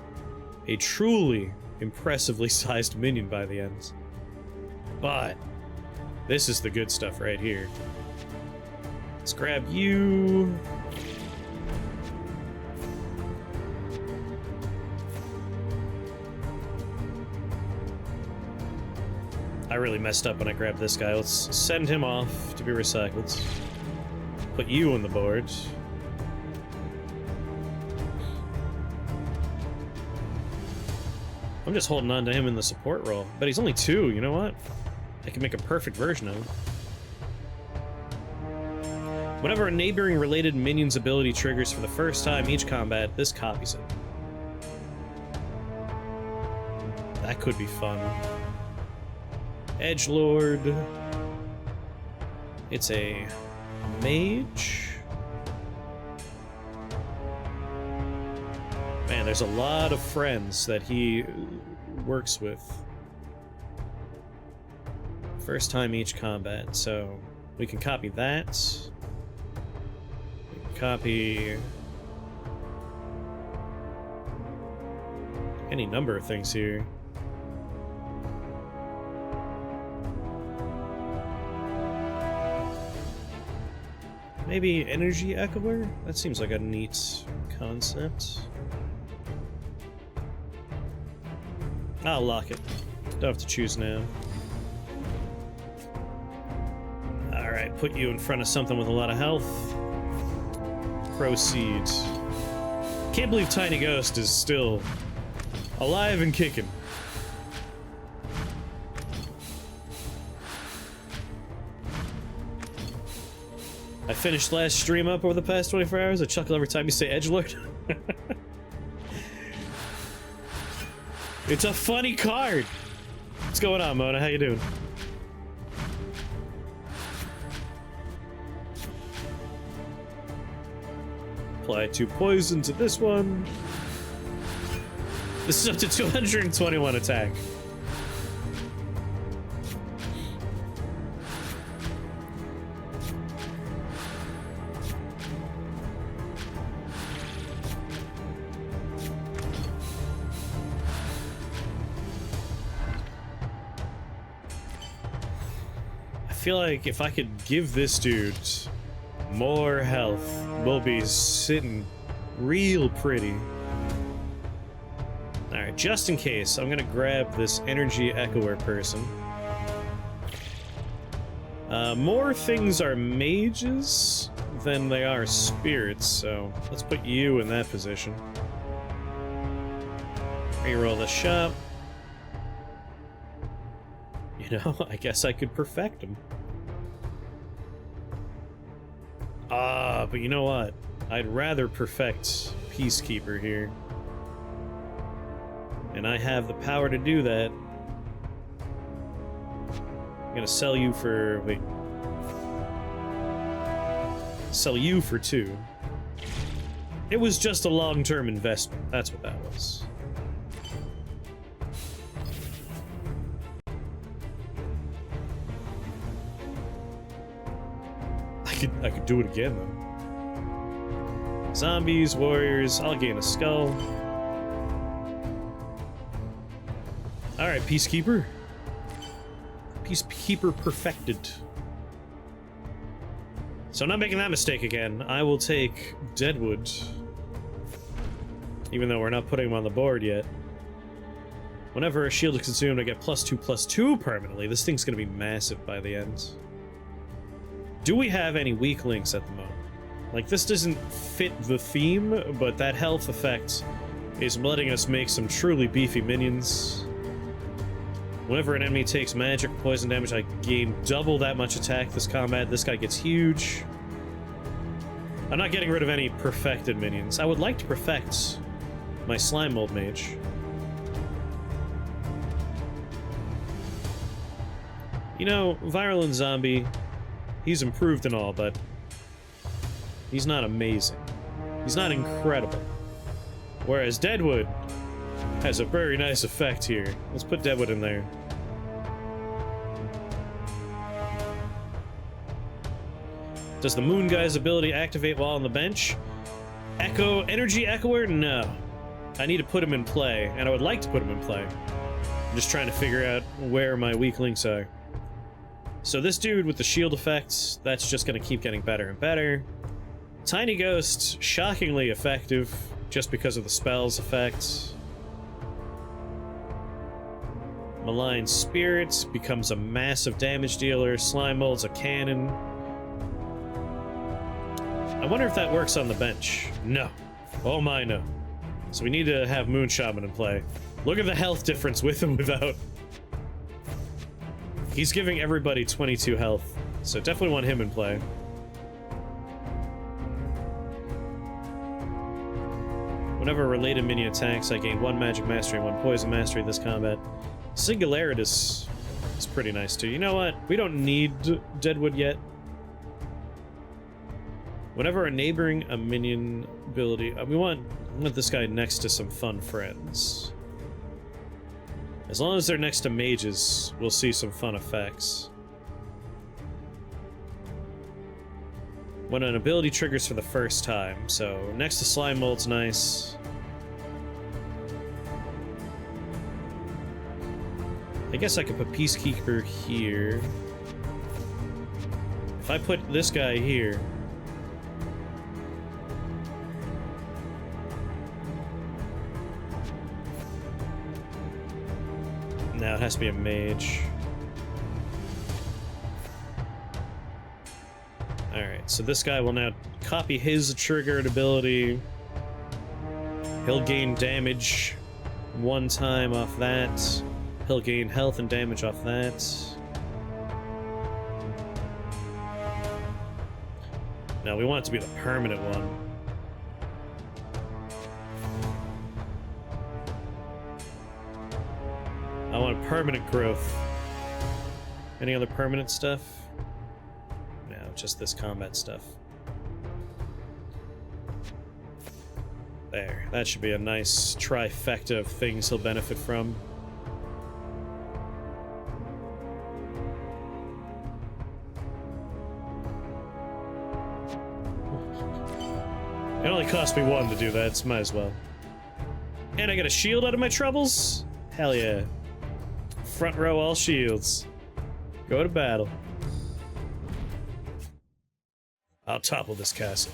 a truly impressively sized minion by the end. But this is the good stuff right here. Let's grab you. I really messed up when I grabbed this guy. Let's send him off to be recycled. Put you on the board. I'm just holding on to him in the support role. But he's only 2, you know what? I can make a perfect version of him. Whenever a neighboring related minion's ability triggers for the first time each combat, this copies it. That could be fun. Edgelord. It's a mage. Man, there's a lot of friends that he works with. First time each combat, so we can copy that. We can copy any number of things here. Maybe energy echoer? That seems like a neat concept. I'll lock it. Don't have to choose now. Alright, put you in front of something with a lot of health. Proceed. Can't believe Tiny Ghost is still alive and kicking. I finished last stream up over the past 24 hours. I chuckle every time you say edgelord. It's a funny card. What's going on, Mona? How you doing? Apply 2 poison to this one. This is up to 221 attack. I feel like if I could give this dude more health, we'll be sitting real pretty. Alright, just in case, I'm gonna grab this energy echoer person. More things are mages than they are spirits, so let's put you in that position. Reroll the shop. You know, I guess I could perfect him. But you know what? I'd rather perfect Peacekeeper here. And I have the power to do that. I'm gonna sell you for... wait. Sell you for 2. It was just a long-term investment. That's what that was. I could do it again, though. Zombies, warriors, I'll gain a skull. Alright, Peacekeeper. Peacekeeper perfected. So I'm not making that mistake again. I will take Deadwood. Even though we're not putting him on the board yet. Whenever a shield is consumed, I get +2/+2 permanently. This thing's gonna be massive by the end. Do we have any weak links at the moment? Like, this doesn't fit the theme, but that health effect is letting us make some truly beefy minions. Whenever an enemy takes magic or poison damage, I gain double that much attack this combat. This guy gets huge. I'm not getting rid of any perfected minions. I would like to perfect my Slime Mold Mage. You know, Virulent Zombie, he's improved and all, but he's not amazing. He's not incredible. Whereas Deadwood has a very nice effect here. Let's put Deadwood in there. Does the Moon Guy's ability activate while on the bench? Energy Echoer? No. I need to put him in play, and I would like to put him in play. I'm just trying to figure out where my weak links are. So this dude with the shield effects, that's just gonna keep getting better and better. Tiny Ghost, shockingly effective, just because of the spell's effects. Malign Spirit becomes a massive damage dealer. Slime Mold's a cannon. I wonder if that works on the bench. No. Oh my, no. So we need to have Moon Shaman in play. Look at the health difference with and without. He's giving everybody 22 health, so definitely want him in play. Whenever a related minion attacks, I gain 1 magic mastery and 1 poison mastery this combat. Singularitas is pretty nice too. You know what? We don't need Deadwood yet. Whenever a neighboring minion ability, we want this guy next to some fun friends. As long as they're next to mages, we'll see some fun effects. When an ability triggers for the first time, so next to Slime Mold's nice. I guess I could put Peacekeeper here. If I put this guy here... No, it has to be a mage. Alright, so this guy will now copy his triggered ability. He'll gain damage 1 time off that. He'll gain health and damage off that. Now, we want it to be the permanent one. I want permanent growth. Any other permanent stuff? No, just this combat stuff. There. That should be a nice trifecta of things he'll benefit from. It only cost me 1 to do that, so might as well. And I get a shield out of my troubles? Hell yeah. Front row all shields. Go to battle. I'll topple this castle.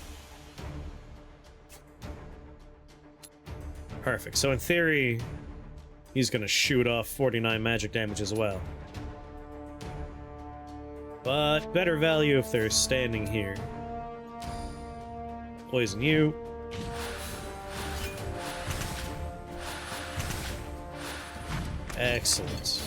Perfect. So in theory, he's gonna shoot off 49 magic damage as well. But better value if they're standing here. Poison you. Excellent.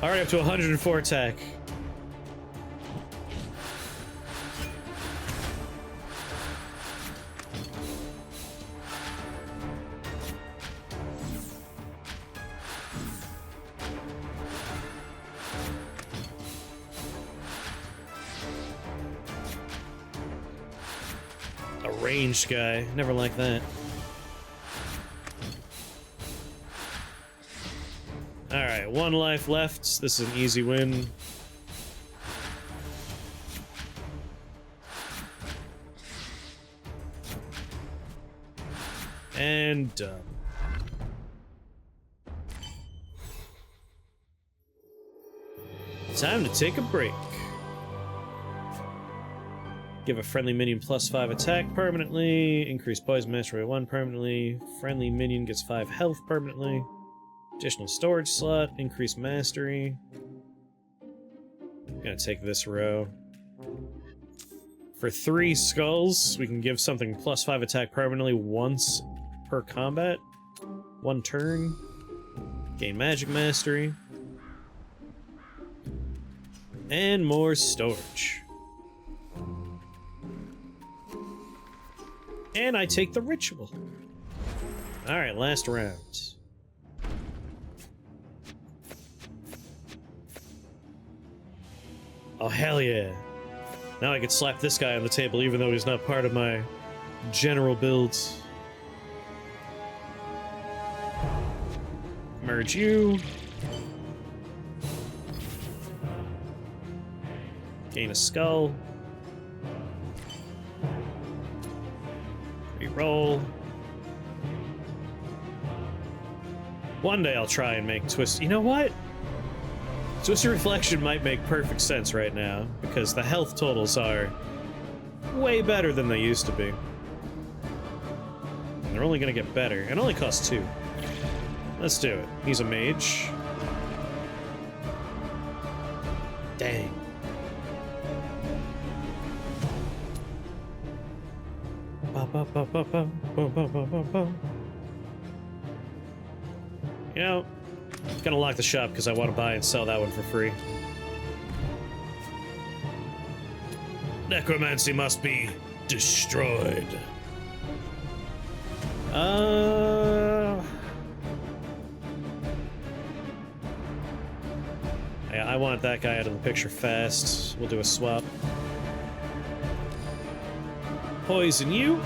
Alright, up to 104 attack. A ranged guy. Never like that. Alright, 1 life left. This is an easy win. And done. Time to take a break. Give a friendly minion +5 attack permanently. Increase poison mastery by 1 permanently. Friendly minion gets 5 health permanently. Additional storage slot. Increase mastery. I'm gonna take this row. For 3 skulls, we can give something +5 attack permanently once per combat. 1 turn. Gain magic mastery. And more storage. And I take the ritual. Alright, last round. Oh, hell yeah. Now I can slap this guy on the table even though he's not part of my general build. Merge you. Gain a skull. Reroll. One day I'll try and make Twist. You know what? Twisted Reflection might make perfect sense right now, because the health totals are way better than they used to be. They're only gonna get better. It only costs 2. Let's do it. He's a mage. Dang. You know, gonna lock the shop because I want to buy and sell that one for free. Necromancy must be destroyed. Yeah, I want that guy out of the picture fast. We'll do a swap. Poison you.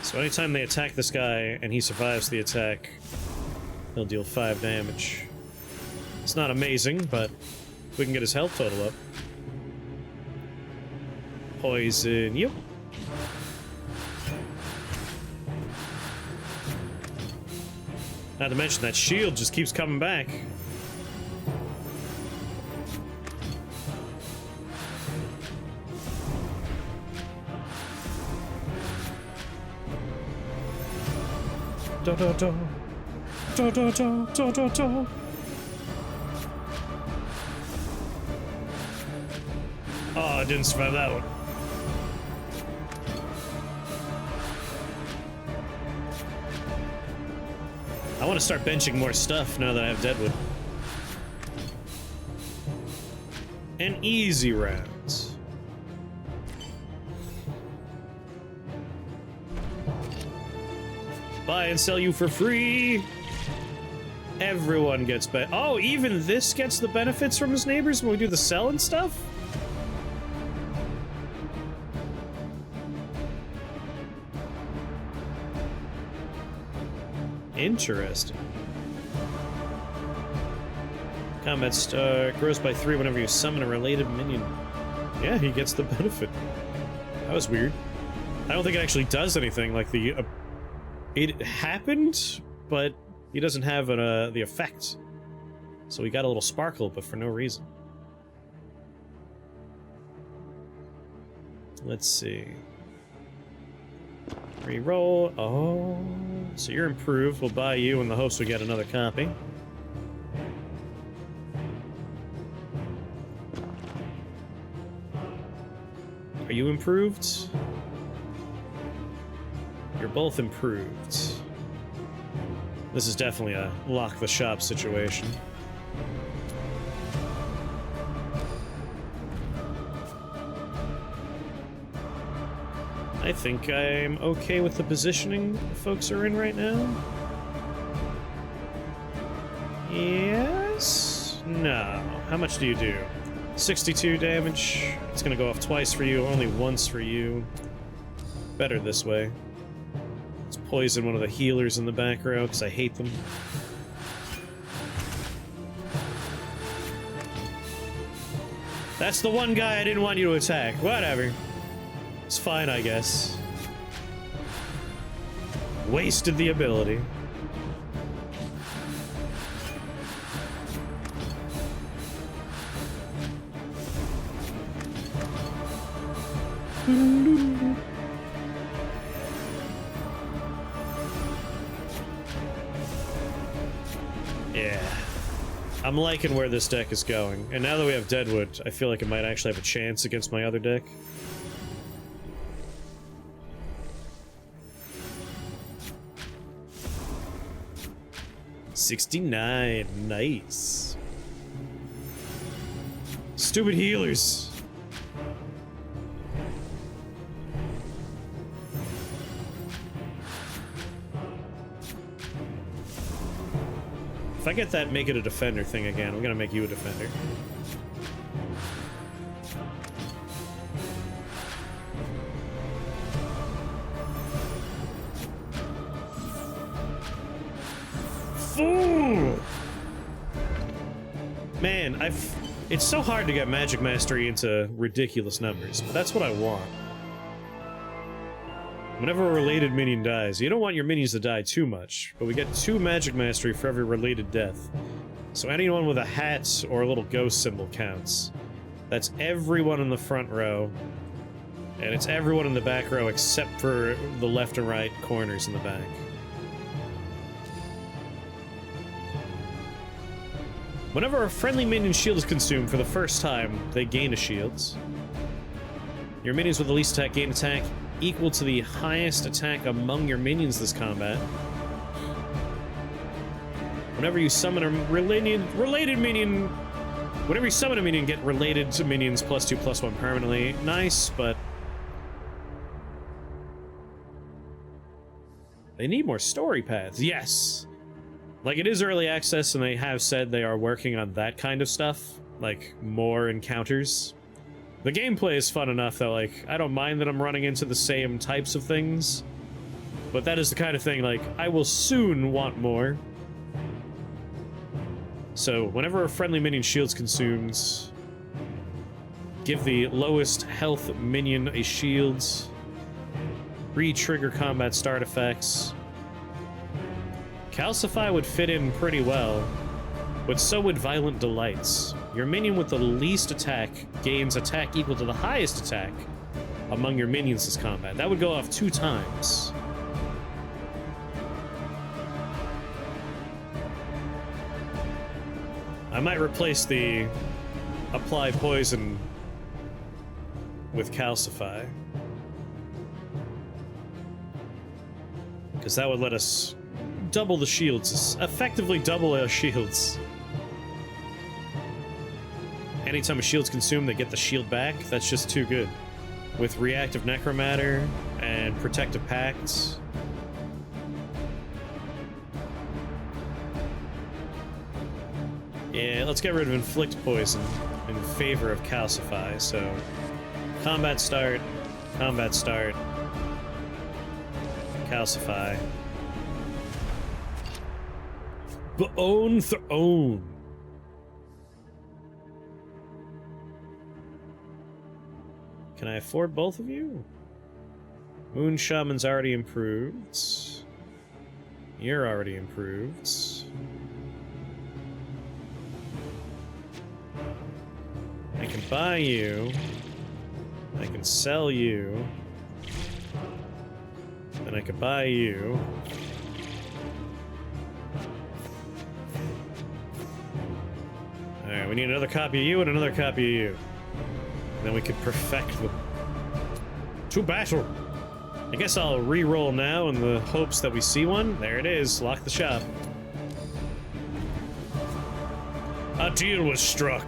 So anytime they attack this guy and he survives the attack, he'll deal 5 damage. It's not amazing, but we can get his health total up. Poison you. Not to mention that shield just keeps coming back. Do do do. Do do do do do do. Oh, I didn't survive that one. I want to start benching more stuff now that I have Deadwood. An easy round. Buy and sell you for free. Everyone gets oh, even this gets the benefits from his neighbors when we do the sell and stuff? Interesting. Combat star grows by 3 whenever you summon a related minion. Yeah, he gets the benefit. That was weird. I don't think it actually does anything. Like it happened, but he doesn't have the effect. So we got a little sparkle, but for no reason. Let's see. Reroll. Oh, so you're improved. We'll buy you, and the host will get another copy. Are you improved? You're both improved. This is definitely a lock the shop situation. I think I'm okay with the positioning folks are in right now. Yes? No. How much do you do? 62 damage. It's gonna go off twice for you, only once for you. Better this way. Let's poison one of the healers in the back row, because I hate them. That's the one guy I didn't want you to attack. Whatever. It's fine, I guess. Wasted the ability. Yeah. I'm liking where this deck is going. And now that we have Deadwood, I feel like it might actually have a chance against my other deck. $69. Nice. Stupid healers. If I get that make it a defender thing again, I'm gonna make you a defender. Fool! Man, it's so hard to get Magic Mastery into ridiculous numbers, but that's what I want. Whenever a related minion dies, you don't want your minions to die too much, but we get 2 Magic Mastery for every related death. So anyone with a hat or a little ghost symbol counts. That's everyone in the front row, and it's everyone in the back row except for the left and right corners in the back. Whenever a friendly minion's shield is consumed for the first time, they gain a shield. Your minions with the least attack gain attack equal to the highest attack among your minions this combat. Whenever you summon a related minion... Whenever you summon a minion, get related to minions +2/+1 permanently. Nice, but... They need more story paths. Yes! Like, it is early access, and they have said they are working on that kind of stuff. Like, more encounters. The gameplay is fun enough that, like, I don't mind that I'm running into the same types of things. But that is the kind of thing, like, I will soon want more. So, whenever a friendly minion shield's consumed, give the lowest health minion a shield. Re-trigger combat start effects. Calcify would fit in pretty well, but so would Violent Delights. Your minion with the least attack gains attack equal to the highest attack among your minions this combat. That would go off 2 times. I might replace the apply poison with Calcify, because that would let us double the shields, effectively double our shields. Anytime a shield's consumed, they get the shield back. That's just too good. With Reactive Necromancer and Protective Pact. Yeah, let's get rid of Inflict Poison in favor of Calcify. So, combat start, Calcify. Own Throne. Can I afford both of you? Moon Shaman's already improved. You're already improved. I can buy you. I can sell you. Then I could buy you. Alright, we need another copy of you and another copy of you. And then we could perfect the... To battle! I guess I'll re-roll now in the hopes that we see one. There it is. Lock the shop. A deal was struck.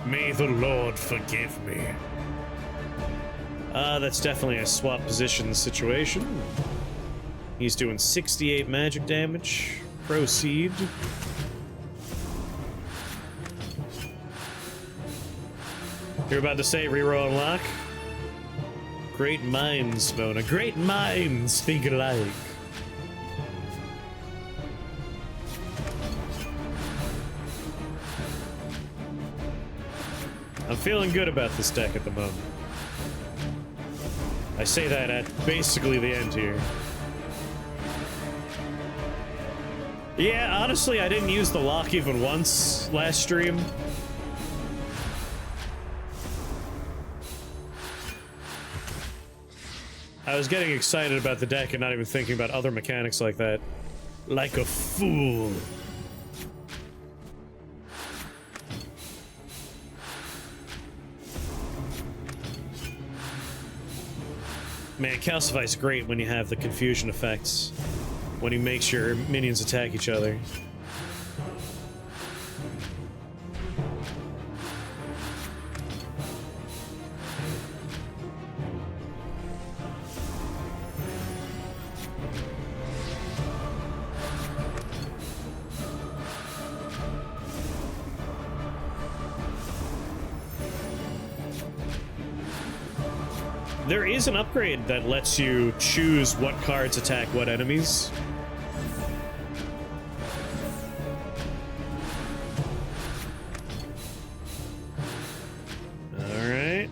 May the Lord forgive me. That's definitely a swap position situation. He's doing 68 magic damage. Proceed. You're about to say reroll and lock? Great minds, Mona. Great minds think alike. I'm feeling good about this deck at the moment. I say that at basically the end here. Yeah, honestly, I didn't use the lock even once last stream. I was getting excited about the deck and not even thinking about other mechanics like that. Like a fool. Man, Calcify's great when you have the confusion effects. When he makes your minions attack each other. There is an upgrade that lets you choose what cards attack what enemies. Alright.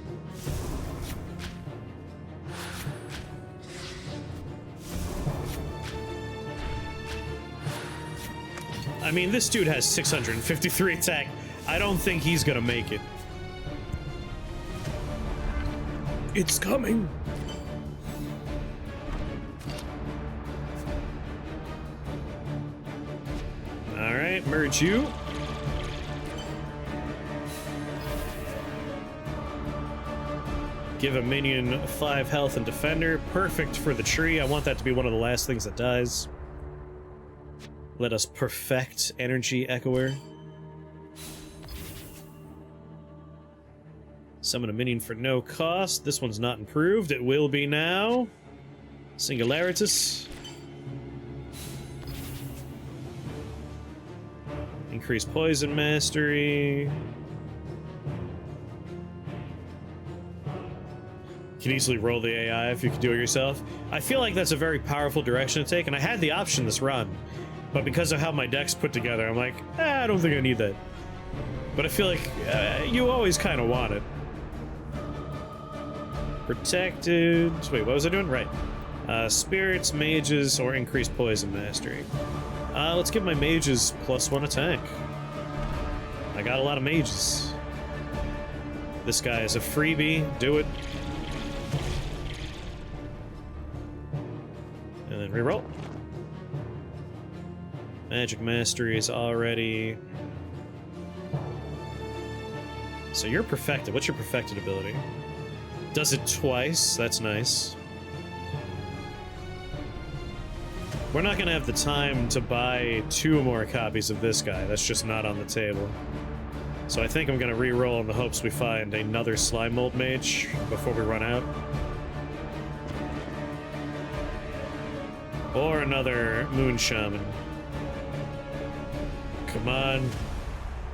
I mean, this dude has 653 attack. I don't think he's gonna make it. It's coming. All right, merge you. Give a minion 5 health and defender. Perfect for the tree. I want that to be one of the last things that dies. Let us perfect energy echoer. Summon a minion for no cost. This one's not improved. It will be now. Singularitas. Increase poison mastery. You can easily roll the AI if you can do it yourself. I feel like that's a very powerful direction to take, and I had the option this run. But because of how my deck's put together, I'm like, I don't think I need that. But I feel like you always kind of want it. Protected. Wait, what was I doing? Right. Spirits, mages, or increased poison mastery. Let's give my mages +1 attack. I got a lot of mages. This guy is a freebie. Do it. And then reroll. Magic mastery is already... So you're perfected. What's your perfected ability? Does it twice. That's nice. We're not gonna have the time to buy 2 more copies of this guy. That's just not on the table. So I think I'm gonna re-roll in the hopes we find another slime mold mage before we run out. Or another moon shaman. Come on.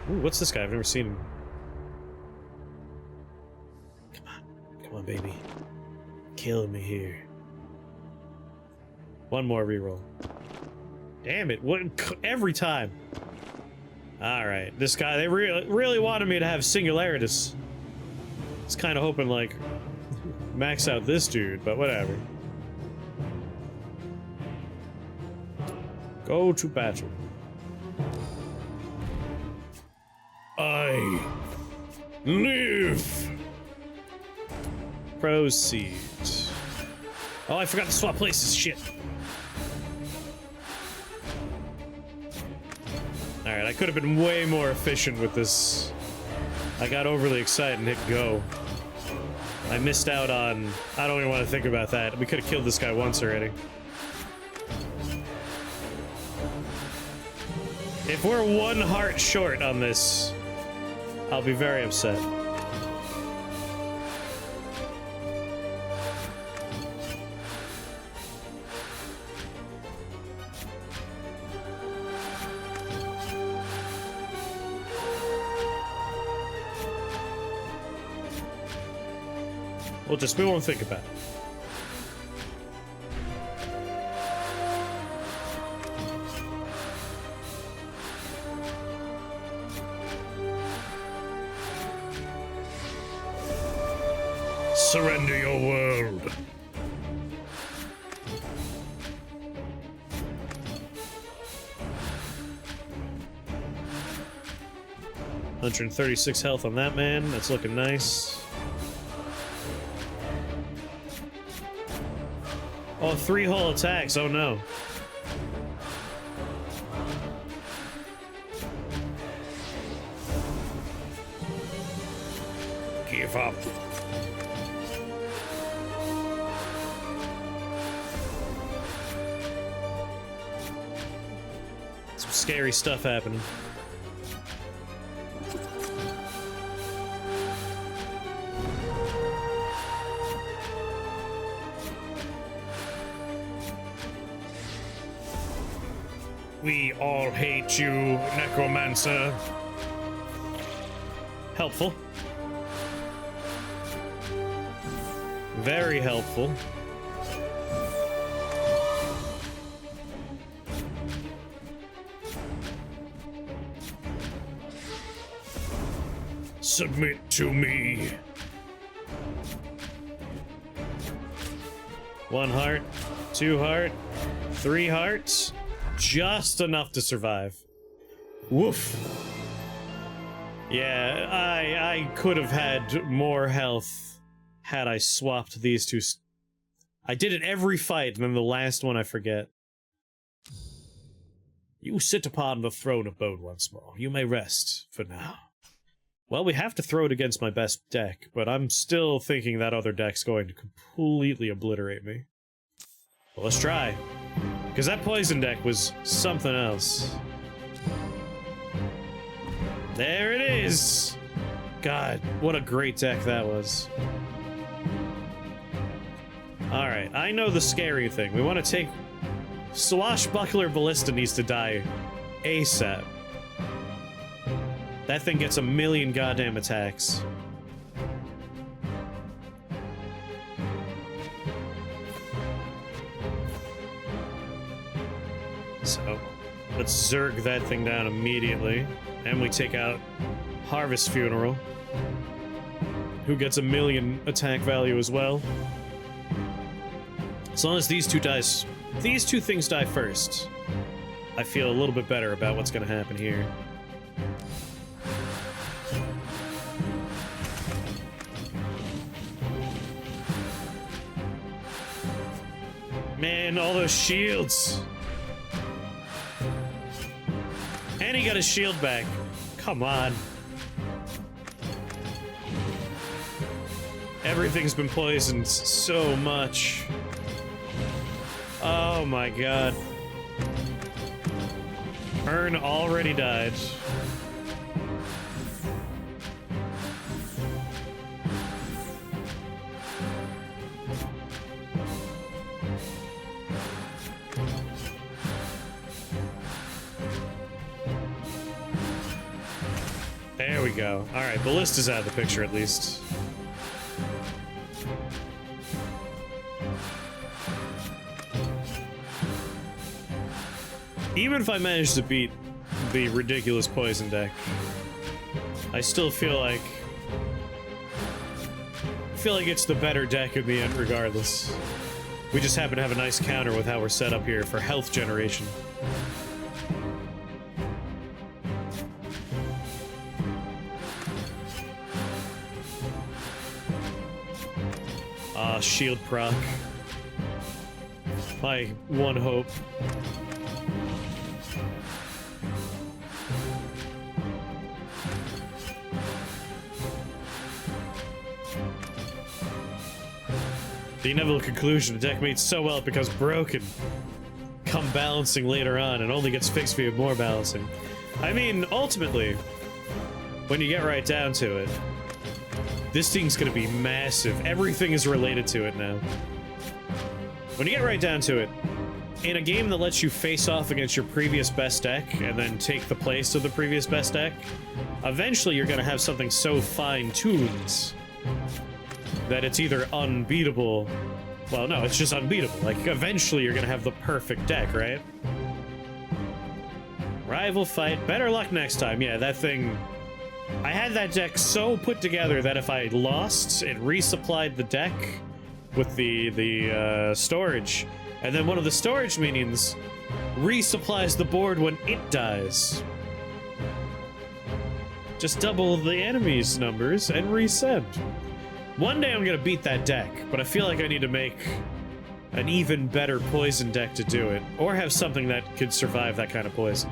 Ooh, what's this guy? I've never seen him. Come on, baby. Killing me here. One more reroll. Damn it! What? Every time. All right, this guy. They really wanted me to have Singularitas. I was kind of hoping like max out this dude, but whatever. Go to battle. I live. Proceed. Oh, I forgot to swap places. Shit. Alright, I could have been way more efficient with this. I got overly excited and hit go. I missed out on... I don't even want to think about that. We could have killed this guy once already. If we're 1 heart short on this, I'll be very upset. We won't think about it. Surrender your world. $136 health on that man. That's looking nice. Oh, 3 whole attacks. Oh no. Give up. Some scary stuff happening. We all hate you, necromancer. Helpful. Very helpful. Submit to me. 1 heart, 2 heart, 3 hearts. Just enough to survive. Woof. Yeah, I could have had more health had I swapped these two. I did it every fight, and then the last one I forget. You sit upon the throne of Bode once more. You may rest for now. Well, we have to throw it against my best deck, but I'm still thinking that other deck's going to completely obliterate me. Well, let's try. Because that poison deck was something else. There it is! God, what a great deck that was. Alright, I know the scary thing. We want to take... Swashbuckler Ballista needs to die ASAP. That thing gets 1,000,000 goddamn attacks. So, let's Zerg that thing down immediately. And we take out Harvest Funeral, who gets 1,000,000 attack value as well. As long as these two things die first, I feel a little bit better about what's gonna happen here. Man, all those shields! And he got his shield back. Come on. Everything's been poisoned so much. Oh my god. Ern already died. There we go. Alright, Ballista's out of the picture at least. Even if I manage to beat the ridiculous poison deck, I still feel like it's the better deck in the end regardless. We just happen to have a nice counter with how we're set up here for health generation. Shield proc. My one hope. The inevitable conclusion, the deck made so well it becomes broken. Come balancing later on and only gets fixed via more balancing. I mean, ultimately, when you get right down to it, this thing's gonna be massive. Everything is related to it now. When you get right down to it, in a game that lets you face off against your previous best deck and then take the place of the previous best deck, eventually you're gonna have something so fine-tuned that it's either unbeatable. Well, no, it's just unbeatable. Like, eventually you're gonna have the perfect deck, right? Rival fight. Better luck next time. Yeah, that thing... I had that deck so put together that if I lost, it resupplied the deck with the storage. And then one of the storage minions resupplies the board when it dies. Just double the enemy's numbers and resend. One day I'm gonna beat that deck, but I feel like I need to make an even better poison deck to do it, or have something that could survive that kind of poison.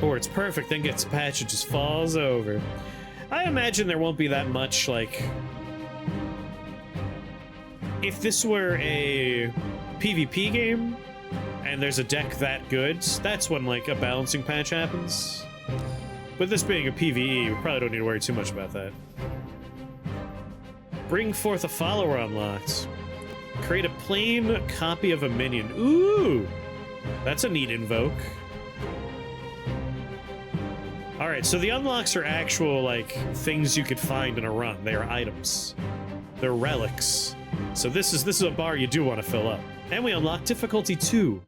Or it's perfect, then gets patched, it just falls over. I imagine there won't be that much, like... If this were a PvP game, and there's a deck that good, that's when, like, a balancing patch happens. But this being a PvE, we probably don't need to worry too much about that. Bring forth a follower unlocked. Create a plain copy of a minion. Ooh! That's a neat invoke. Alright, so the unlocks are actual, like, things you could find in a run. They are items. They're relics. So this is a bar you do want to fill up. And we unlock difficulty 2.